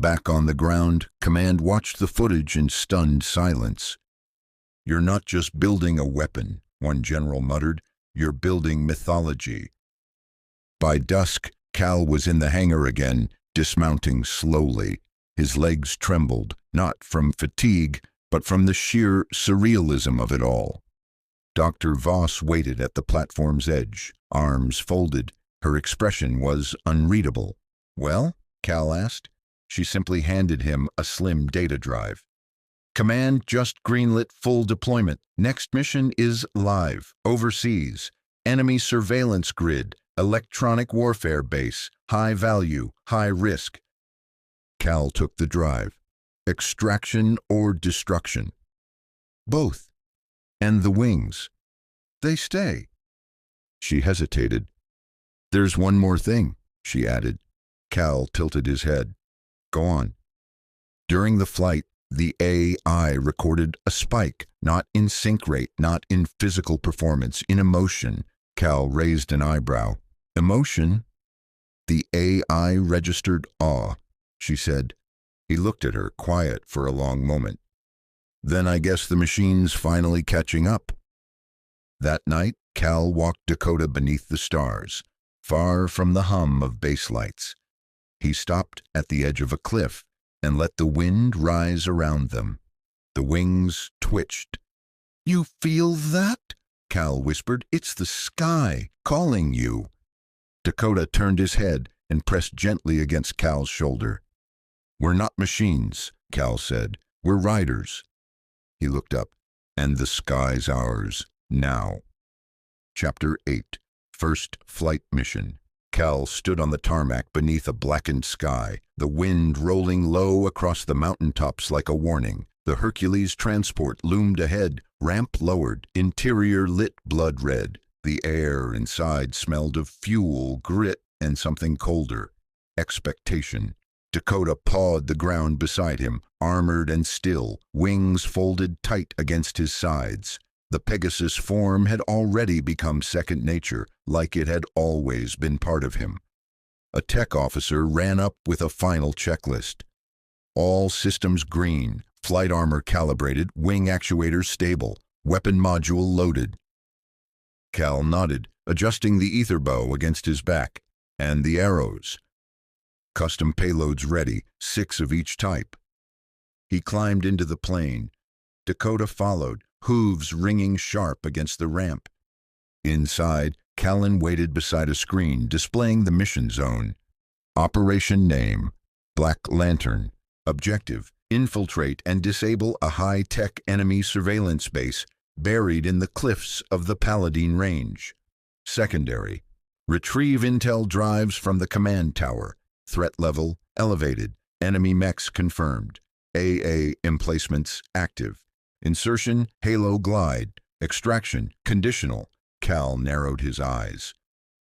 S1: Back on the ground, Command watched the footage in stunned silence. You're not just building a weapon, one general muttered. You're building mythology. By dusk, Cal was in the hangar again, dismounting slowly. His legs trembled, not from fatigue, but from the sheer surrealism of it all. Dr. Voss waited at the platform's edge, arms folded. Her expression was unreadable. Well? Cal asked. She simply handed him a slim data drive. Command just greenlit full deployment. Next mission is live, overseas. Enemy surveillance grid, electronic warfare base, high value, high risk. Cal took the drive. Extraction or destruction? Both. And the wings. They stay. She hesitated. There's one more thing, she added. Cal tilted his head. Go on. During the flight, the AI recorded a spike, not in sync rate, not in physical performance, in emotion. Cal raised an eyebrow. Emotion? The AI registered awe, she said. He looked at her, quiet for a long moment. Then I guess the machine's finally catching up. That night, Cal walked Dakota beneath the stars, far from the hum of base lights. He stopped at the edge of a cliff and let the wind rise around them. The wings twitched. You feel that? Cal whispered. "It's the sky calling you." Dakota turned his head and pressed gently against Cal's shoulder. "We're not machines," Cal said. "We're riders." He looked up. "And the sky's ours, now." Chapter 8. First Flight Mission. Cal stood on the tarmac beneath a blackened sky, the wind rolling low across the mountaintops like a warning. The Hercules transport loomed ahead, ramp lowered, interior lit blood red. The air inside smelled of fuel, grit, and something colder. Expectation. Dakota pawed the ground beside him, armored and still, wings folded tight against his sides. The Pegasus form had already become second nature, like it had always been part of him. A tech officer ran up with a final checklist. All systems green, flight armor calibrated, wing actuators stable, weapon module loaded. Cal nodded, adjusting the ether bow against his back. And the arrows. Custom payloads ready, 6 of each type. He climbed into the plane. Dakota followed, hooves ringing sharp against the ramp. Inside, Callan waited beside a screen displaying the mission zone. Operation name, Black Lantern. Objective, infiltrate and disable a high-tech enemy surveillance base buried in the cliffs of the Paladine Range. Secondary, retrieve intel drives from the command tower. Threat level, elevated. Enemy mechs confirmed. AA emplacements active. Insertion, Halo glide. Extraction, conditional. Cal narrowed his eyes.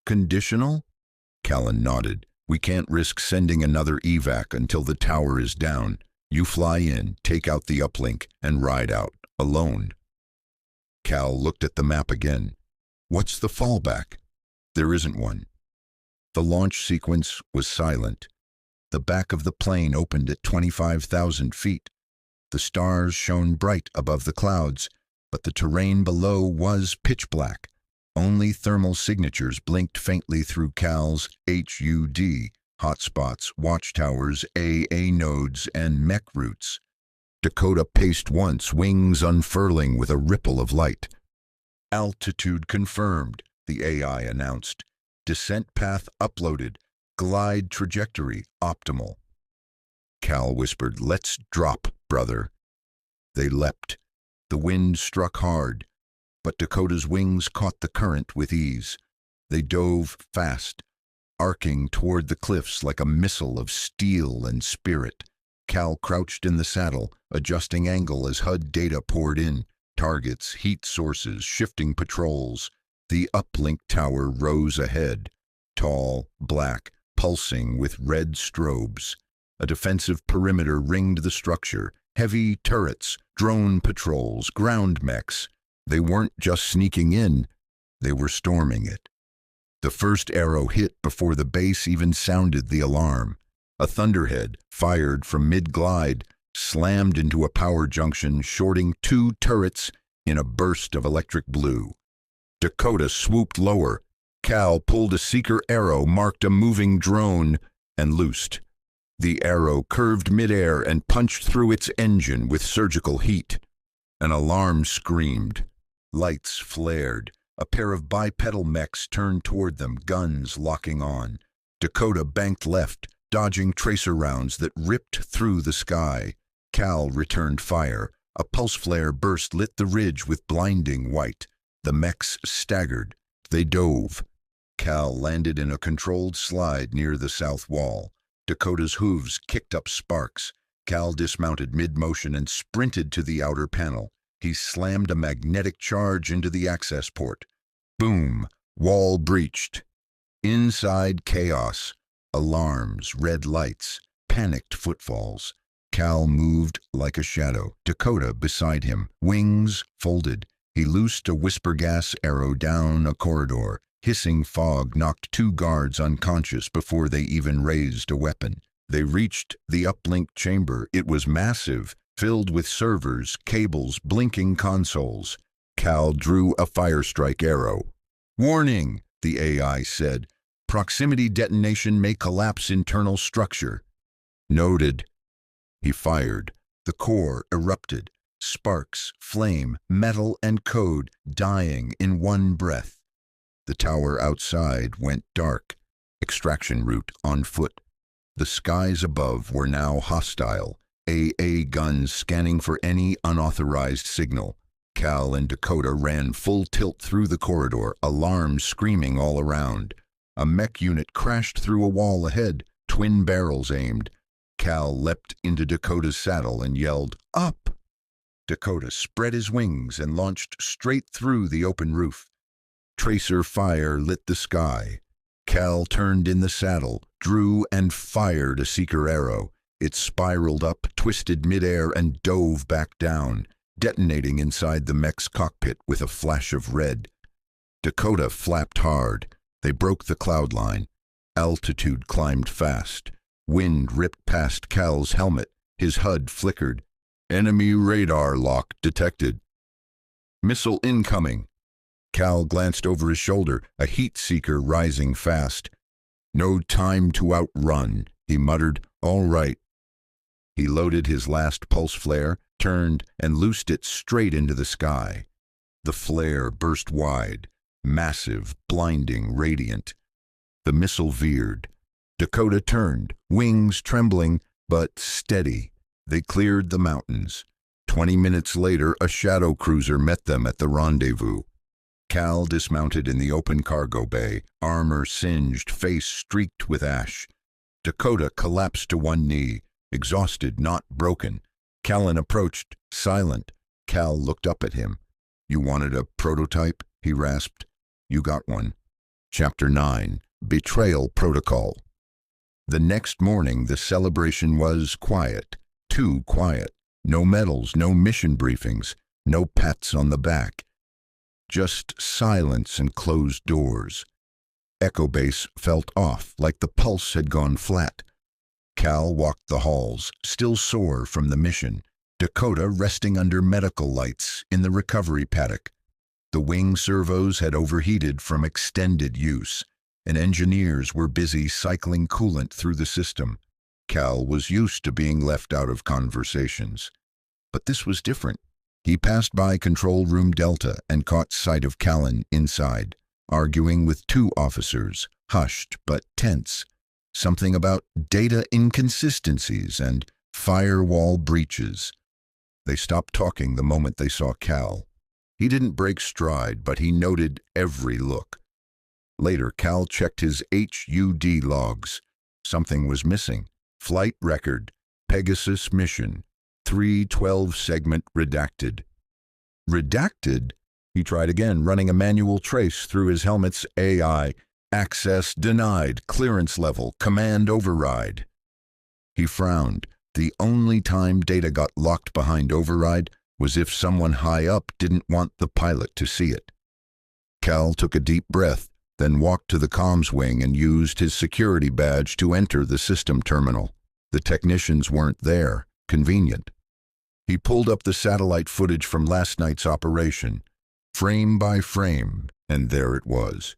S1: Conditional? Callan nodded. We can't risk sending another evac until the tower is down. You fly in, take out the uplink, and ride out, alone. Cal looked at the map again. What's the fallback? There isn't one. The launch sequence was silent. The back of the plane opened at 25,000 feet. The stars shone bright above the clouds, but the terrain below was pitch black. Only thermal signatures blinked faintly through Cal's HUD, hotspots, watchtowers, AA nodes, and mech routes. Dakota paced once, wings unfurling with a ripple of light. Altitude confirmed, the AI announced. Descent path uploaded. Glide trajectory optimal. Cal whispered, "Let's drop, brother." They leapt. The wind struck hard, but Dakota's wings caught the current with ease. They dove fast, arcing toward the cliffs like a missile of steel and spirit. Cal crouched in the saddle, adjusting angle as HUD data poured in. Targets, heat sources, shifting patrols. The uplink tower rose ahead, tall, black, pulsing with red strobes. A defensive perimeter ringed the structure. Heavy turrets, drone patrols, ground mechs. They weren't just sneaking in, they were storming it. The first arrow hit before the base even sounded the alarm. A thunderhead, fired from mid-glide, slammed into a power junction, shorting 2 turrets in a burst of electric blue. Dakota swooped lower. Cal pulled a seeker arrow, marked a moving drone, and loosed. The arrow curved midair and punched through its engine with surgical heat. An alarm screamed. Lights flared. A pair of bipedal mechs turned toward them, guns locking on. Dakota banked left, dodging tracer rounds that ripped through the sky. Cal returned fire. A pulse flare burst lit the ridge with blinding white. The mechs staggered. They dove. Cal landed in a controlled slide near the south wall. Dakota's hooves kicked up sparks. Cal dismounted mid-motion and sprinted to the outer panel. He slammed a magnetic charge into the access port. Boom! Wall breached. Inside, chaos. Alarms, red lights, panicked footfalls. Cal moved like a shadow. Dakota beside him, wings folded. He loosed a whisper gas arrow down a corridor. Hissing fog knocked 2 guards unconscious before they even raised a weapon. They reached the uplink chamber. It was massive, filled with servers, cables, blinking consoles. Cal drew a firestrike arrow. "Warning," the AI said. "Proximity detonation may collapse internal structure." "Noted." He fired. The core erupted. Sparks, flame, metal, and code dying in one breath. The tower outside went dark. Extraction route on foot. The skies above were now hostile. AA guns scanning for any unauthorized signal. Cal and Dakota ran full tilt through the corridor, alarms screaming all around. A mech unit crashed through a wall ahead, twin barrels aimed. Cal leapt into Dakota's saddle and yelled, "Up!" Dakota spread his wings and launched straight through the open roof. Tracer fire lit the sky. Cal turned in the saddle, drew and fired a seeker arrow. It spiraled up, twisted midair, and dove back down, detonating inside the mech's cockpit with a flash of red. Dakota flapped hard. They broke the cloud line. Altitude climbed fast. Wind ripped past Cal's helmet. His HUD flickered. Enemy radar lock detected. Missile incoming. Cal glanced over his shoulder, a heat seeker rising fast. No time to outrun, he muttered. All right. He loaded his last pulse flare, turned, and loosed it straight into the sky. The flare burst wide, massive, blinding, radiant. The missile veered. Dakota turned, wings trembling, but steady. They cleared the mountains. 20 minutes later, a shadow cruiser met them at the rendezvous. Cal dismounted in the open cargo bay, armor singed, face streaked with ash. Dakota collapsed to one knee, exhausted, not broken. Callan approached, silent. Cal looked up at him. You wanted a prototype? He rasped. You got one. Chapter 9. Betrayal Protocol. The next morning, the celebration was quiet. Too quiet. No medals, no mission briefings, no pats on the back. Just silence and closed doors. Echo Base felt off, like the pulse had gone flat. Cal walked the halls, still sore from the mission. Dakota resting under medical lights in the recovery paddock. The wing servos had overheated from extended use, and engineers were busy cycling coolant through the system. Cal was used to being left out of conversations. But this was different. He passed by Control Room Delta and caught sight of Callan inside, arguing with two officers, hushed but tense. Something about data inconsistencies and firewall breaches. They stopped talking the moment they saw Cal. He didn't break stride, but he noted every look. Later, Cal checked his HUD logs. Something was missing. Flight record, Pegasus mission, 312 segment redacted. Redacted? He tried again, running a manual trace through his helmet's AI. Access denied, clearance level, command override. He frowned. The only time data got locked behind override was if someone high up didn't want the pilot to see it. Cal took a deep breath, then walked to the comms wing and used his security badge to enter the system terminal. The technicians weren't there. Convenient. He pulled up the satellite footage from last night's operation, frame by frame, and there it was.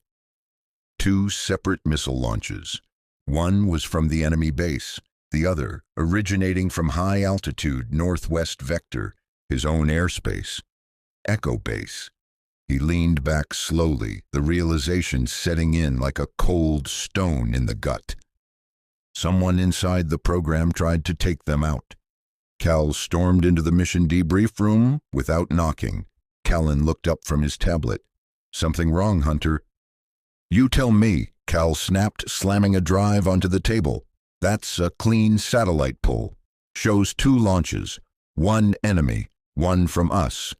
S1: 2 separate missile launches. One was from the enemy base, the other originating from high altitude northwest vector, his own airspace. Echo Base. He leaned back slowly, the realization setting in like a cold stone in the gut. Someone inside the program tried to take them out. Cal stormed into the mission debrief room without knocking. Callan looked up from his tablet. Something wrong, Hunter? You tell me, Cal snapped, slamming a drive onto the table. That's a clean satellite pull. Shows 2 launches. 1 enemy, 1 from us.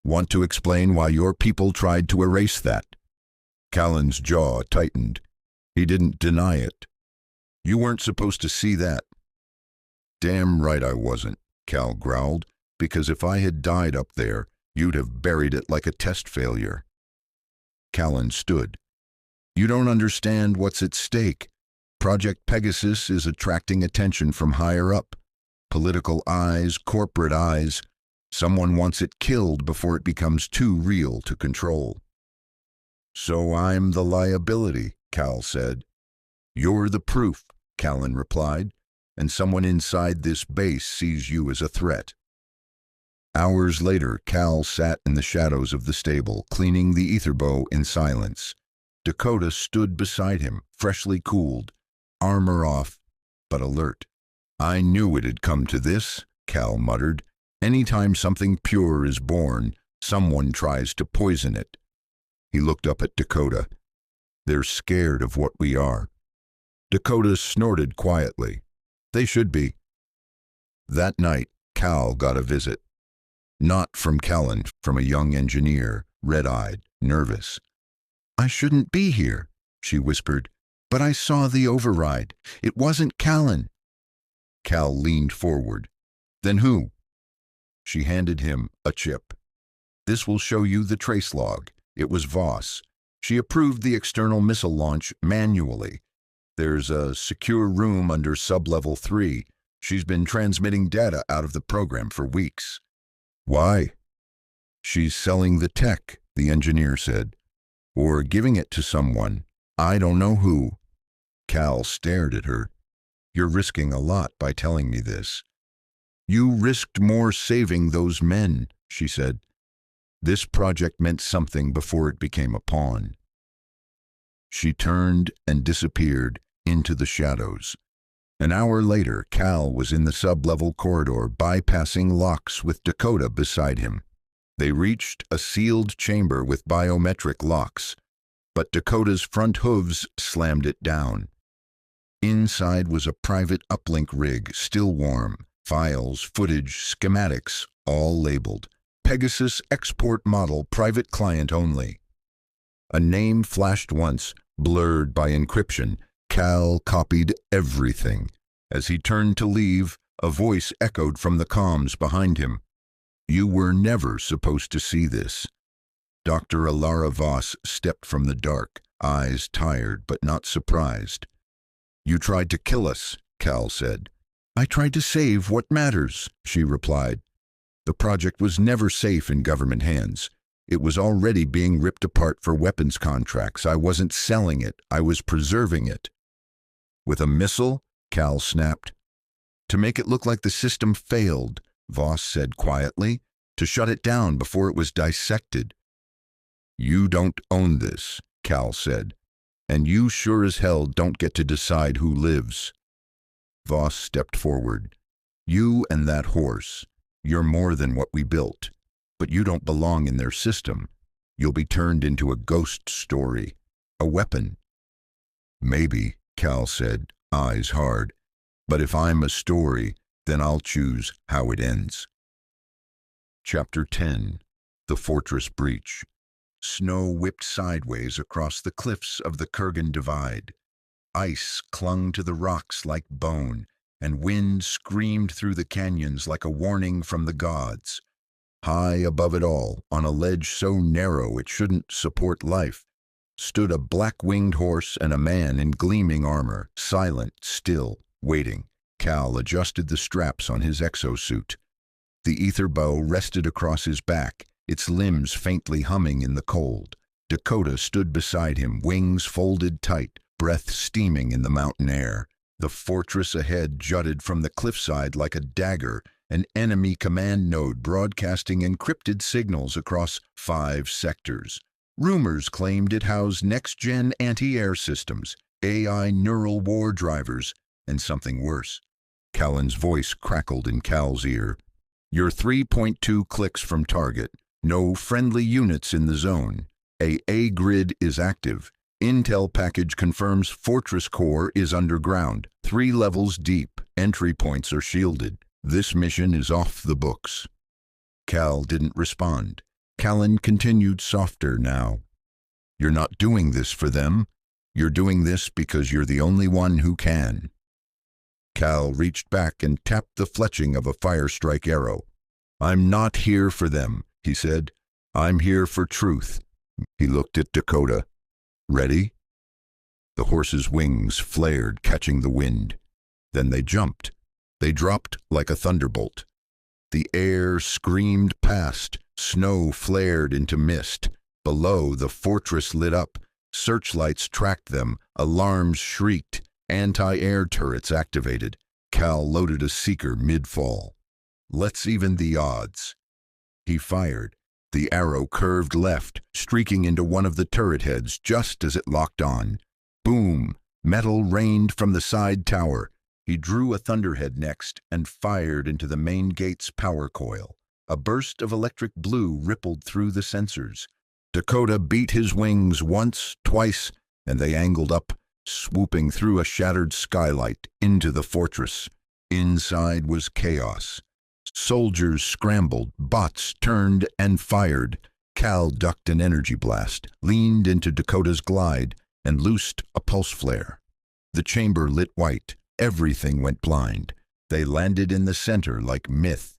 S1: Want to explain why your people tried to erase that? Callan's jaw tightened. He didn't deny it. You weren't supposed to see that. Damn right I wasn't, Cal growled, because if I had died up there, you'd have buried it like a test failure. Callan stood. You don't understand what's at stake. Project Pegasus is attracting attention from higher up. Political eyes, corporate eyes. Someone wants it killed before it becomes too real to control. So I'm the liability, Cal said. You're the proof, Callan replied, and someone inside this base sees you as a threat. Hours later, Cal sat in the shadows of the stable, cleaning the ether bow in silence. Dakota stood beside him, freshly cooled, armor off, but alert. "I knew it had come to this," Cal muttered. "Anytime something pure is born, someone tries to poison it." He looked up at Dakota. "They're scared of what we are." Dakota snorted quietly. "They should be." That night, Cal got a visit. Not from Callan, from a young engineer, red-eyed, nervous. "I shouldn't be here," she whispered, "but I saw the override. It wasn't Callan." Cal leaned forward. "Then who?" She handed him a chip. "This will show you the trace log. It was Voss. She approved the external missile launch manually. There's a secure room under sub-level 3. She's been transmitting data out of the program for weeks." "Why?" "She's selling the tech," the engineer said. "Or giving it to someone. I don't know who." Cal stared at her. "You're risking a lot by telling me this." "You risked more saving those men," she said. "This project meant something before it became a pawn." She turned and disappeared into the shadows. An hour later, Cal was in the sub-level corridor, bypassing locks with Dakota beside him. They reached a sealed chamber with biometric locks, but Dakota's front hooves slammed it down. Inside was a private uplink rig, still warm. Files, footage, schematics, all labeled. Pegasus export model, private client only. A name flashed once, blurred by encryption. Cal copied everything. As he turned to leave, a voice echoed from the comms behind him. "You were never supposed to see this." Dr. Alara Voss stepped from the dark, eyes tired but not surprised. "You tried to kill us," Cal said. "I tried to save what matters," she replied. "The project was never safe in government hands. It was already being ripped apart for weapons contracts. I wasn't selling it, I was preserving it." "With a missile?" Cal snapped. "To make it look like the system failed," Voss said quietly, "to shut it down before it was dissected." "You don't own this," Cal said, "and you sure as hell don't get to decide who lives." Voss stepped forward. "You and that horse, you're more than what we built, but you don't belong in their system. You'll be turned into a ghost story, a weapon." "Maybe," Cal said, eyes hard, "but if I'm a story, then I'll choose how it ends." Chapter 10. The Fortress Breach. Snow whipped sideways across the cliffs of the Kurgan Divide. Ice clung to the rocks like bone, and wind screamed through the canyons like a warning from the gods. High above it all, on a ledge so narrow it shouldn't support life, stood a black-winged horse and a man in gleaming armor, silent, still, waiting. Cal adjusted the straps on his exosuit. The ether bow rested across his back, its limbs faintly humming in the cold. Dakota stood beside him, wings folded tight, breath steaming in the mountain air. The fortress ahead jutted from the cliffside like a dagger, an enemy command node broadcasting encrypted signals across 5 sectors. Rumors claimed it housed next-gen anti-air systems, AI neural war drivers, and something worse. Callan's voice crackled in Cal's ear. "You're 3.2 clicks from target. No friendly units in the zone. A grid is active. Intel package confirms fortress core is underground, 3 levels deep. Entry points are shielded. This mission is off the books." Cal didn't respond. Callan continued softer now. "You're not doing this for them. You're doing this because you're the only one who can." Cal reached back and tapped the fletching of a firestrike arrow. "I'm not here for them," he said. "I'm here for truth." He looked at Dakota. "Ready?" The horse's wings flared, catching the wind. Then they jumped. They dropped like a thunderbolt. The air screamed past. Snow flared into mist. Below, the fortress lit up. Searchlights tracked them. Alarms shrieked. Anti-air turrets activated. Cal loaded a seeker mid-fall. "Let's even the odds." He fired. The arrow curved left, streaking into one of the turret heads just as it locked on. Boom! Metal rained from the side tower. He drew a thunderhead next and fired into the main gate's power coil. A burst of electric blue rippled through the sensors. Dakota beat his wings once, twice, and they angled up, swooping through a shattered skylight into the fortress. Inside was chaos. Soldiers scrambled, bots turned and fired. Cal ducked an energy blast, leaned into Dakota's glide, and loosed a pulse flare. The chamber lit white. Everything went blind. They landed in the center like myth.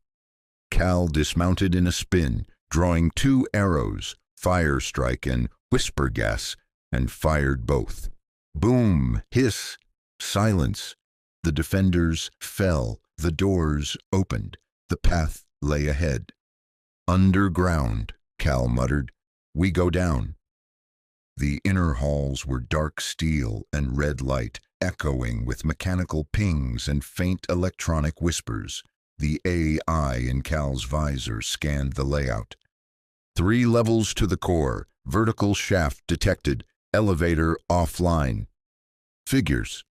S1: Cal dismounted in a spin, drawing 2 arrows, fire strike and whisper gas, and fired both. Boom! Hiss! Silence. The defenders fell. The doors opened. The path lay ahead. Underground, Cal muttered. We go down. The inner halls were dark steel and red light, echoing with mechanical pings and faint electronic whispers. The AI in Cal's visor scanned the layout. 3 levels to the core, vertical shaft detected, elevator offline. Figures.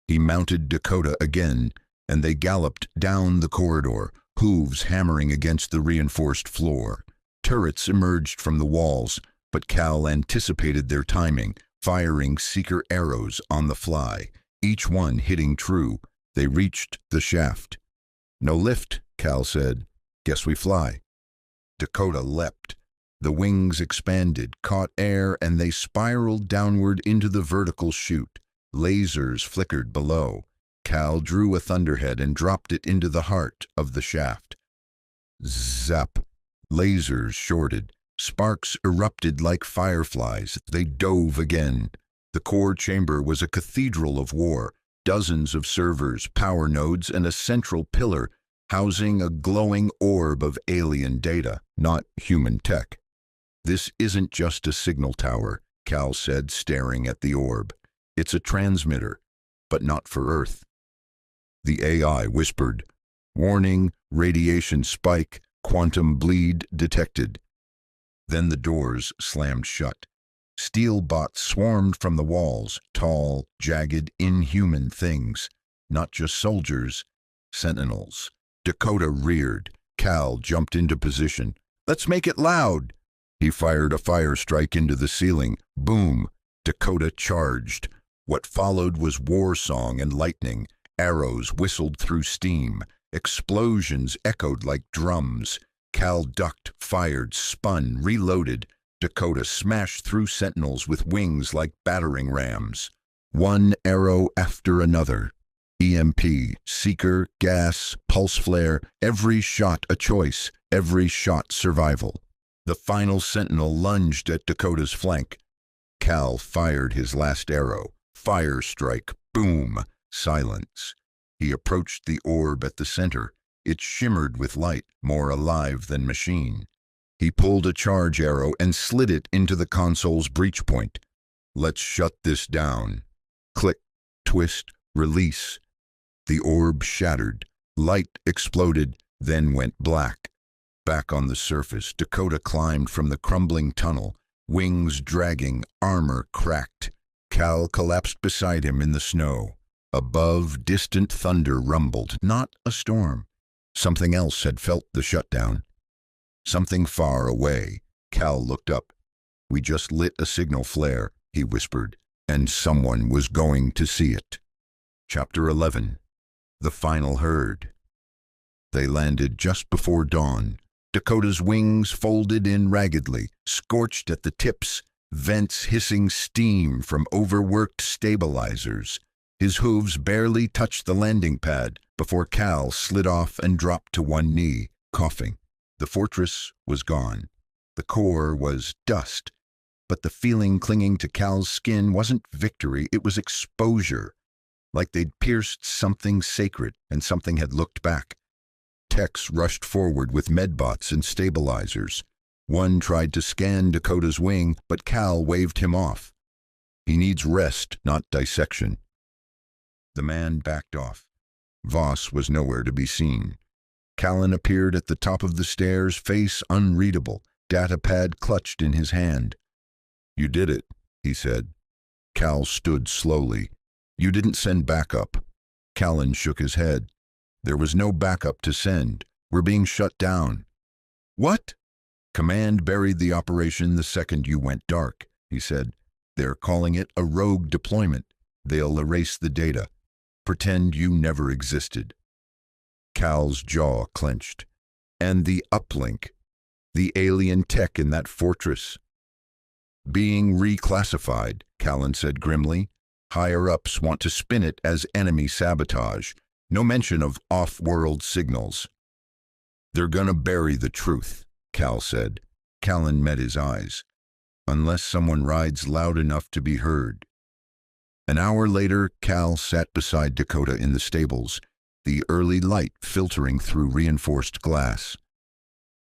S1: He mounted Dakota again, and they galloped down the corridor, hooves hammering against the reinforced floor. Turrets emerged from the walls, but Cal anticipated their timing, firing seeker arrows on the fly, each one hitting true. They reached the shaft. No lift, Cal said. Guess we fly. Dakota leapt. The wings expanded, caught air, and they spiraled downward into the vertical chute. Lasers flickered below. Cal drew a thunderhead and dropped it into the heart of the shaft. Zap! Lasers shorted. Sparks erupted like fireflies. They dove again. The core chamber was a cathedral of war. Dozens of servers, power nodes, and a central pillar housing a glowing orb of alien data, not human tech. This isn't just a signal tower, Cal said, staring at the orb. It's a transmitter, but not for Earth. The AI whispered, "Warning, radiation spike, quantum bleed detected." Then the doors slammed shut. Steel bots swarmed from the walls, tall, jagged, inhuman things. Not just soldiers, sentinels. Dakota reared. Cal jumped into position. "Let's make it loud!" He fired a fire strike into the ceiling. Boom! Dakota charged. What followed was war song and lightning. Arrows whistled through steam. Explosions echoed like drums. Cal ducked, fired, spun, reloaded. Dakota smashed through sentinels with wings like battering rams. One arrow after another. EMP, seeker, gas, pulse flare, every shot a choice, every shot survival. The final sentinel lunged at Dakota's flank. Cal fired his last arrow. Fire strike, boom, silence. He approached the orb at the center. It shimmered with light, more alive than machine. He pulled a charge arrow and slid it into the console's breach point. "Let's shut this down." Click, twist, release. The orb shattered. Light exploded, then went black. Back on the surface, Dakota climbed from the crumbling tunnel, wings dragging, armor cracked. Cal collapsed beside him in the snow. Above, distant thunder rumbled, not a storm. Something else had felt the shutdown. Something far away. Cal looked up. "We just lit a signal flare," he whispered, "and someone was going to see it." Chapter 11. The Final Herd. They landed just before dawn. Dakota's wings folded in raggedly, scorched at the tips, vents hissing steam from overworked stabilizers. His hooves barely touched the landing pad before Cal slid off and dropped to one knee, coughing. The fortress was gone. The core was dust. But the feeling clinging to Cal's skin wasn't victory, it was exposure. Like they'd pierced something sacred and something had looked back. Techs rushed forward with medbots and stabilizers. One tried to scan Dakota's wing, but Cal waved him off. "He needs rest, not dissection." The man backed off. Voss was nowhere to be seen. Callan appeared at the top of the stairs, face unreadable, data pad clutched in his hand. "You did it," he said. Cal stood slowly. "You didn't send backup." Callan shook his head. "There was no backup to send. We're being shut down." "What?" "Command buried the operation the second you went dark," he said. "They're calling it a rogue deployment. They'll erase the data. Pretend you never existed." Cal's jaw clenched. "And the uplink, the alien tech in that fortress?" "Being reclassified," Callan said grimly. "Higher-ups want to spin it as enemy sabotage. No mention of off-world signals." "They're gonna bury the truth," Cal said. Callan met his eyes. "Unless someone rides loud enough to be heard." An hour later, Cal sat beside Dakota in the stables, the early light filtering through reinforced glass.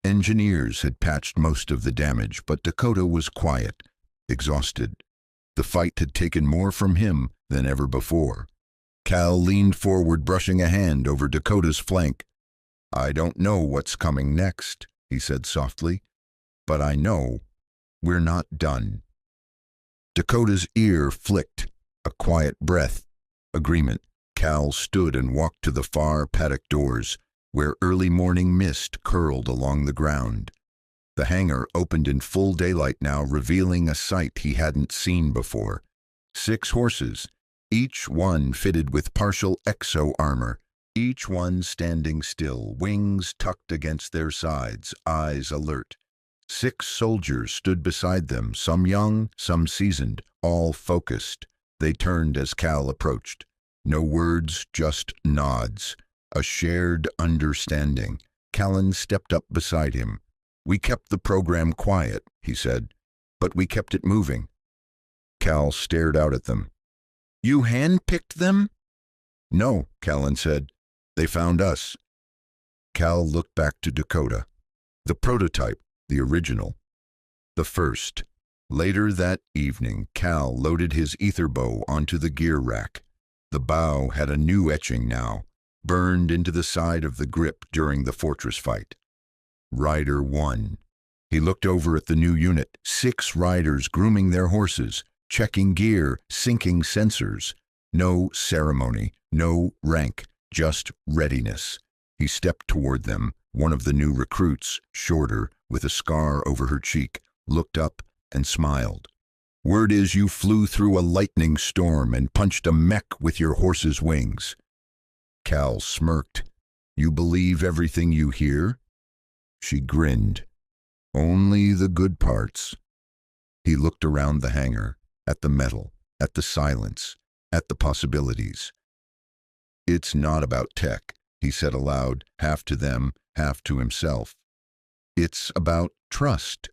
S1: Engineers had patched most of the damage, but Dakota was quiet, exhausted. The fight had taken more from him than ever before. Cal leaned forward, brushing a hand over Dakota's flank. "I don't know what's coming next," he said softly, "but I know we're not done." Dakota's ear flicked, a quiet breath. Agreement. Cal stood and walked to the far paddock doors, where early morning mist curled along the ground. The hangar opened in full daylight now, revealing a sight he hadn't seen before. 6 horses, each one fitted with partial exo-armor, each one standing still, wings tucked against their sides, eyes alert. 6 soldiers stood beside them, some young, some seasoned, all focused. They turned as Cal approached. No words, just nods. A shared understanding. Callan stepped up beside him. "We kept the program quiet," he said, "but we kept it moving." Cal stared out at them. "You handpicked them?" "No," Callan said. "They found us." Cal looked back to Dakota. The prototype, the original. The first. Later that evening, Cal loaded his ether bow onto the gear rack. The bow had a new etching now, burned into the side of the grip during the fortress fight. Rider 1. He looked over at the new unit, 6 riders grooming their horses, checking gear, syncing sensors. No ceremony, no rank, just readiness. He stepped toward them. One of the new recruits, shorter, with a scar over her cheek, looked up and smiled. "Word is you flew through a lightning storm and punched a mech with your horse's wings." Cal smirked. "You believe everything you hear?" She grinned. "Only the good parts." He looked around the hangar, at the metal, at the silence, at the possibilities. "It's not about tech," he said aloud, half to them, half to himself. "It's about trust."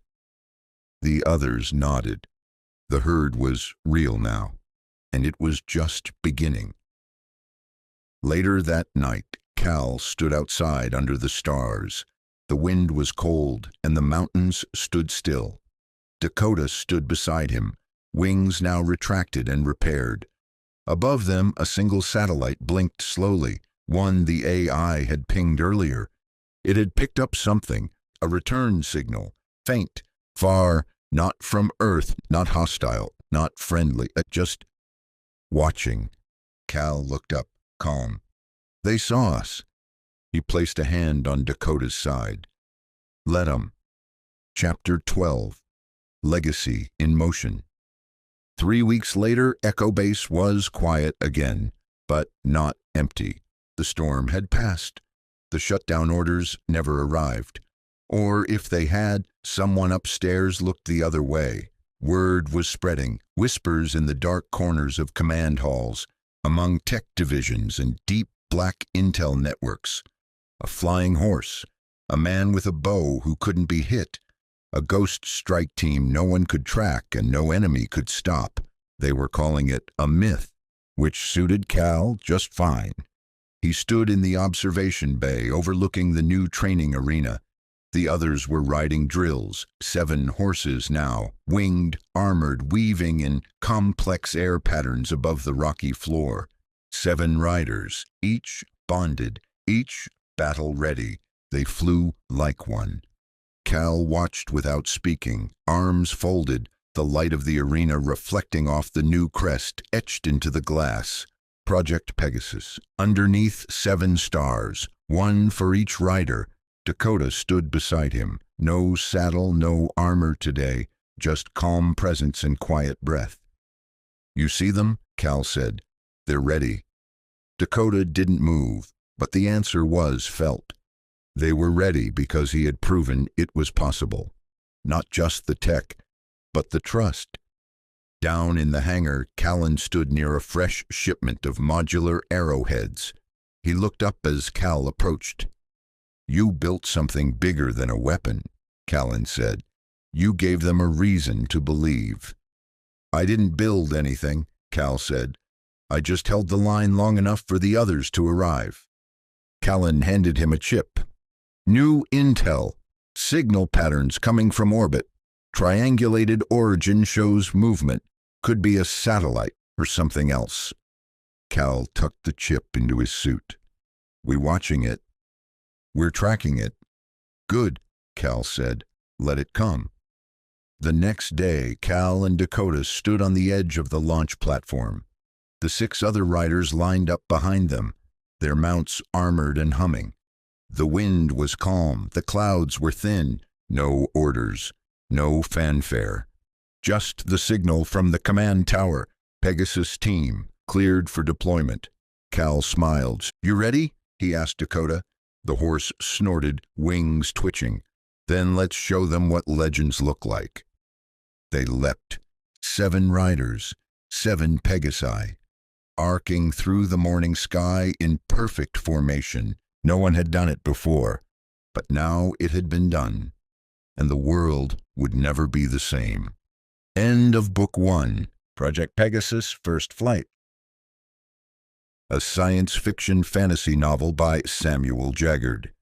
S1: The others nodded. The herd was real now, and it was just beginning. Later that night, Cal stood outside under the stars. The wind was cold, and the mountains stood still. Dakota stood beside him, wings now retracted and repaired. Above them, a single satellite blinked slowly, one the AI had pinged earlier. It had picked up something, a return signal, faint, far, not from Earth, not hostile, not friendly, just watching. Cal looked up, calm. "They saw us." He placed a hand on Dakota's side. "Let 'em." Chapter 12. Legacy in Motion. 3 weeks later, Echo Base was quiet again, but not empty. The storm had passed. The shutdown orders never arrived. Or if they had, someone upstairs looked the other way. Word was spreading, whispers in the dark corners of command halls, among tech divisions and deep black intel networks. A flying horse, a man with a bow who couldn't be hit, a ghost strike team no one could track and no enemy could stop. They were calling it a myth, which suited Cal just fine. He stood in the observation bay overlooking the new training arena. The others were riding drills, 7 horses now, winged, armored, weaving in complex air patterns above the rocky floor. 7 riders, each bonded, each battle-ready, They flew like one. Cal watched without speaking, arms folded, the light of the arena reflecting off the new crest etched into the glass. Project Pegasus. Underneath, 7 stars, one for each rider. Dakota stood beside him. No saddle, no armor today, just calm presence and quiet breath. "You see them?" Cal said. "They're ready." Dakota didn't move, but the answer was felt. They were ready because he had proven it was possible. Not just the tech, but the trust. Down in the hangar, Callan stood near a fresh shipment of modular arrowheads. He looked up as Cal approached. "You built something bigger than a weapon," Callan said. "You gave them a reason to believe." "I didn't build anything," Cal said. "I just held the line long enough for the others to arrive." Callan handed him a chip. "New intel. Signal patterns coming from orbit. Triangulated origin shows movement. Could be a satellite or something else." Cal tucked the chip into his suit. "We watching it?" "We're tracking it." "Good," Cal said. "Let it come." The next day, Cal and Dakota stood on the edge of the launch platform. The 6 other riders lined up behind them, their mounts armored and humming. The wind was calm, the clouds were thin, no orders, no fanfare. Just the signal from the command tower. Pegasus team, cleared for deployment. Cal smiled. "You ready?" he asked Dakota. The horse snorted, wings twitching. "Then let's show them what legends look like." They leapt. 7 riders, 7 Pegasi, arcing through the morning sky in perfect formation. No one had done it before, but now it had been done, and the world would never be the same. End of Book 1. Project Pegasus, First Flight. A science fiction fantasy novel by Samuel Jaggard.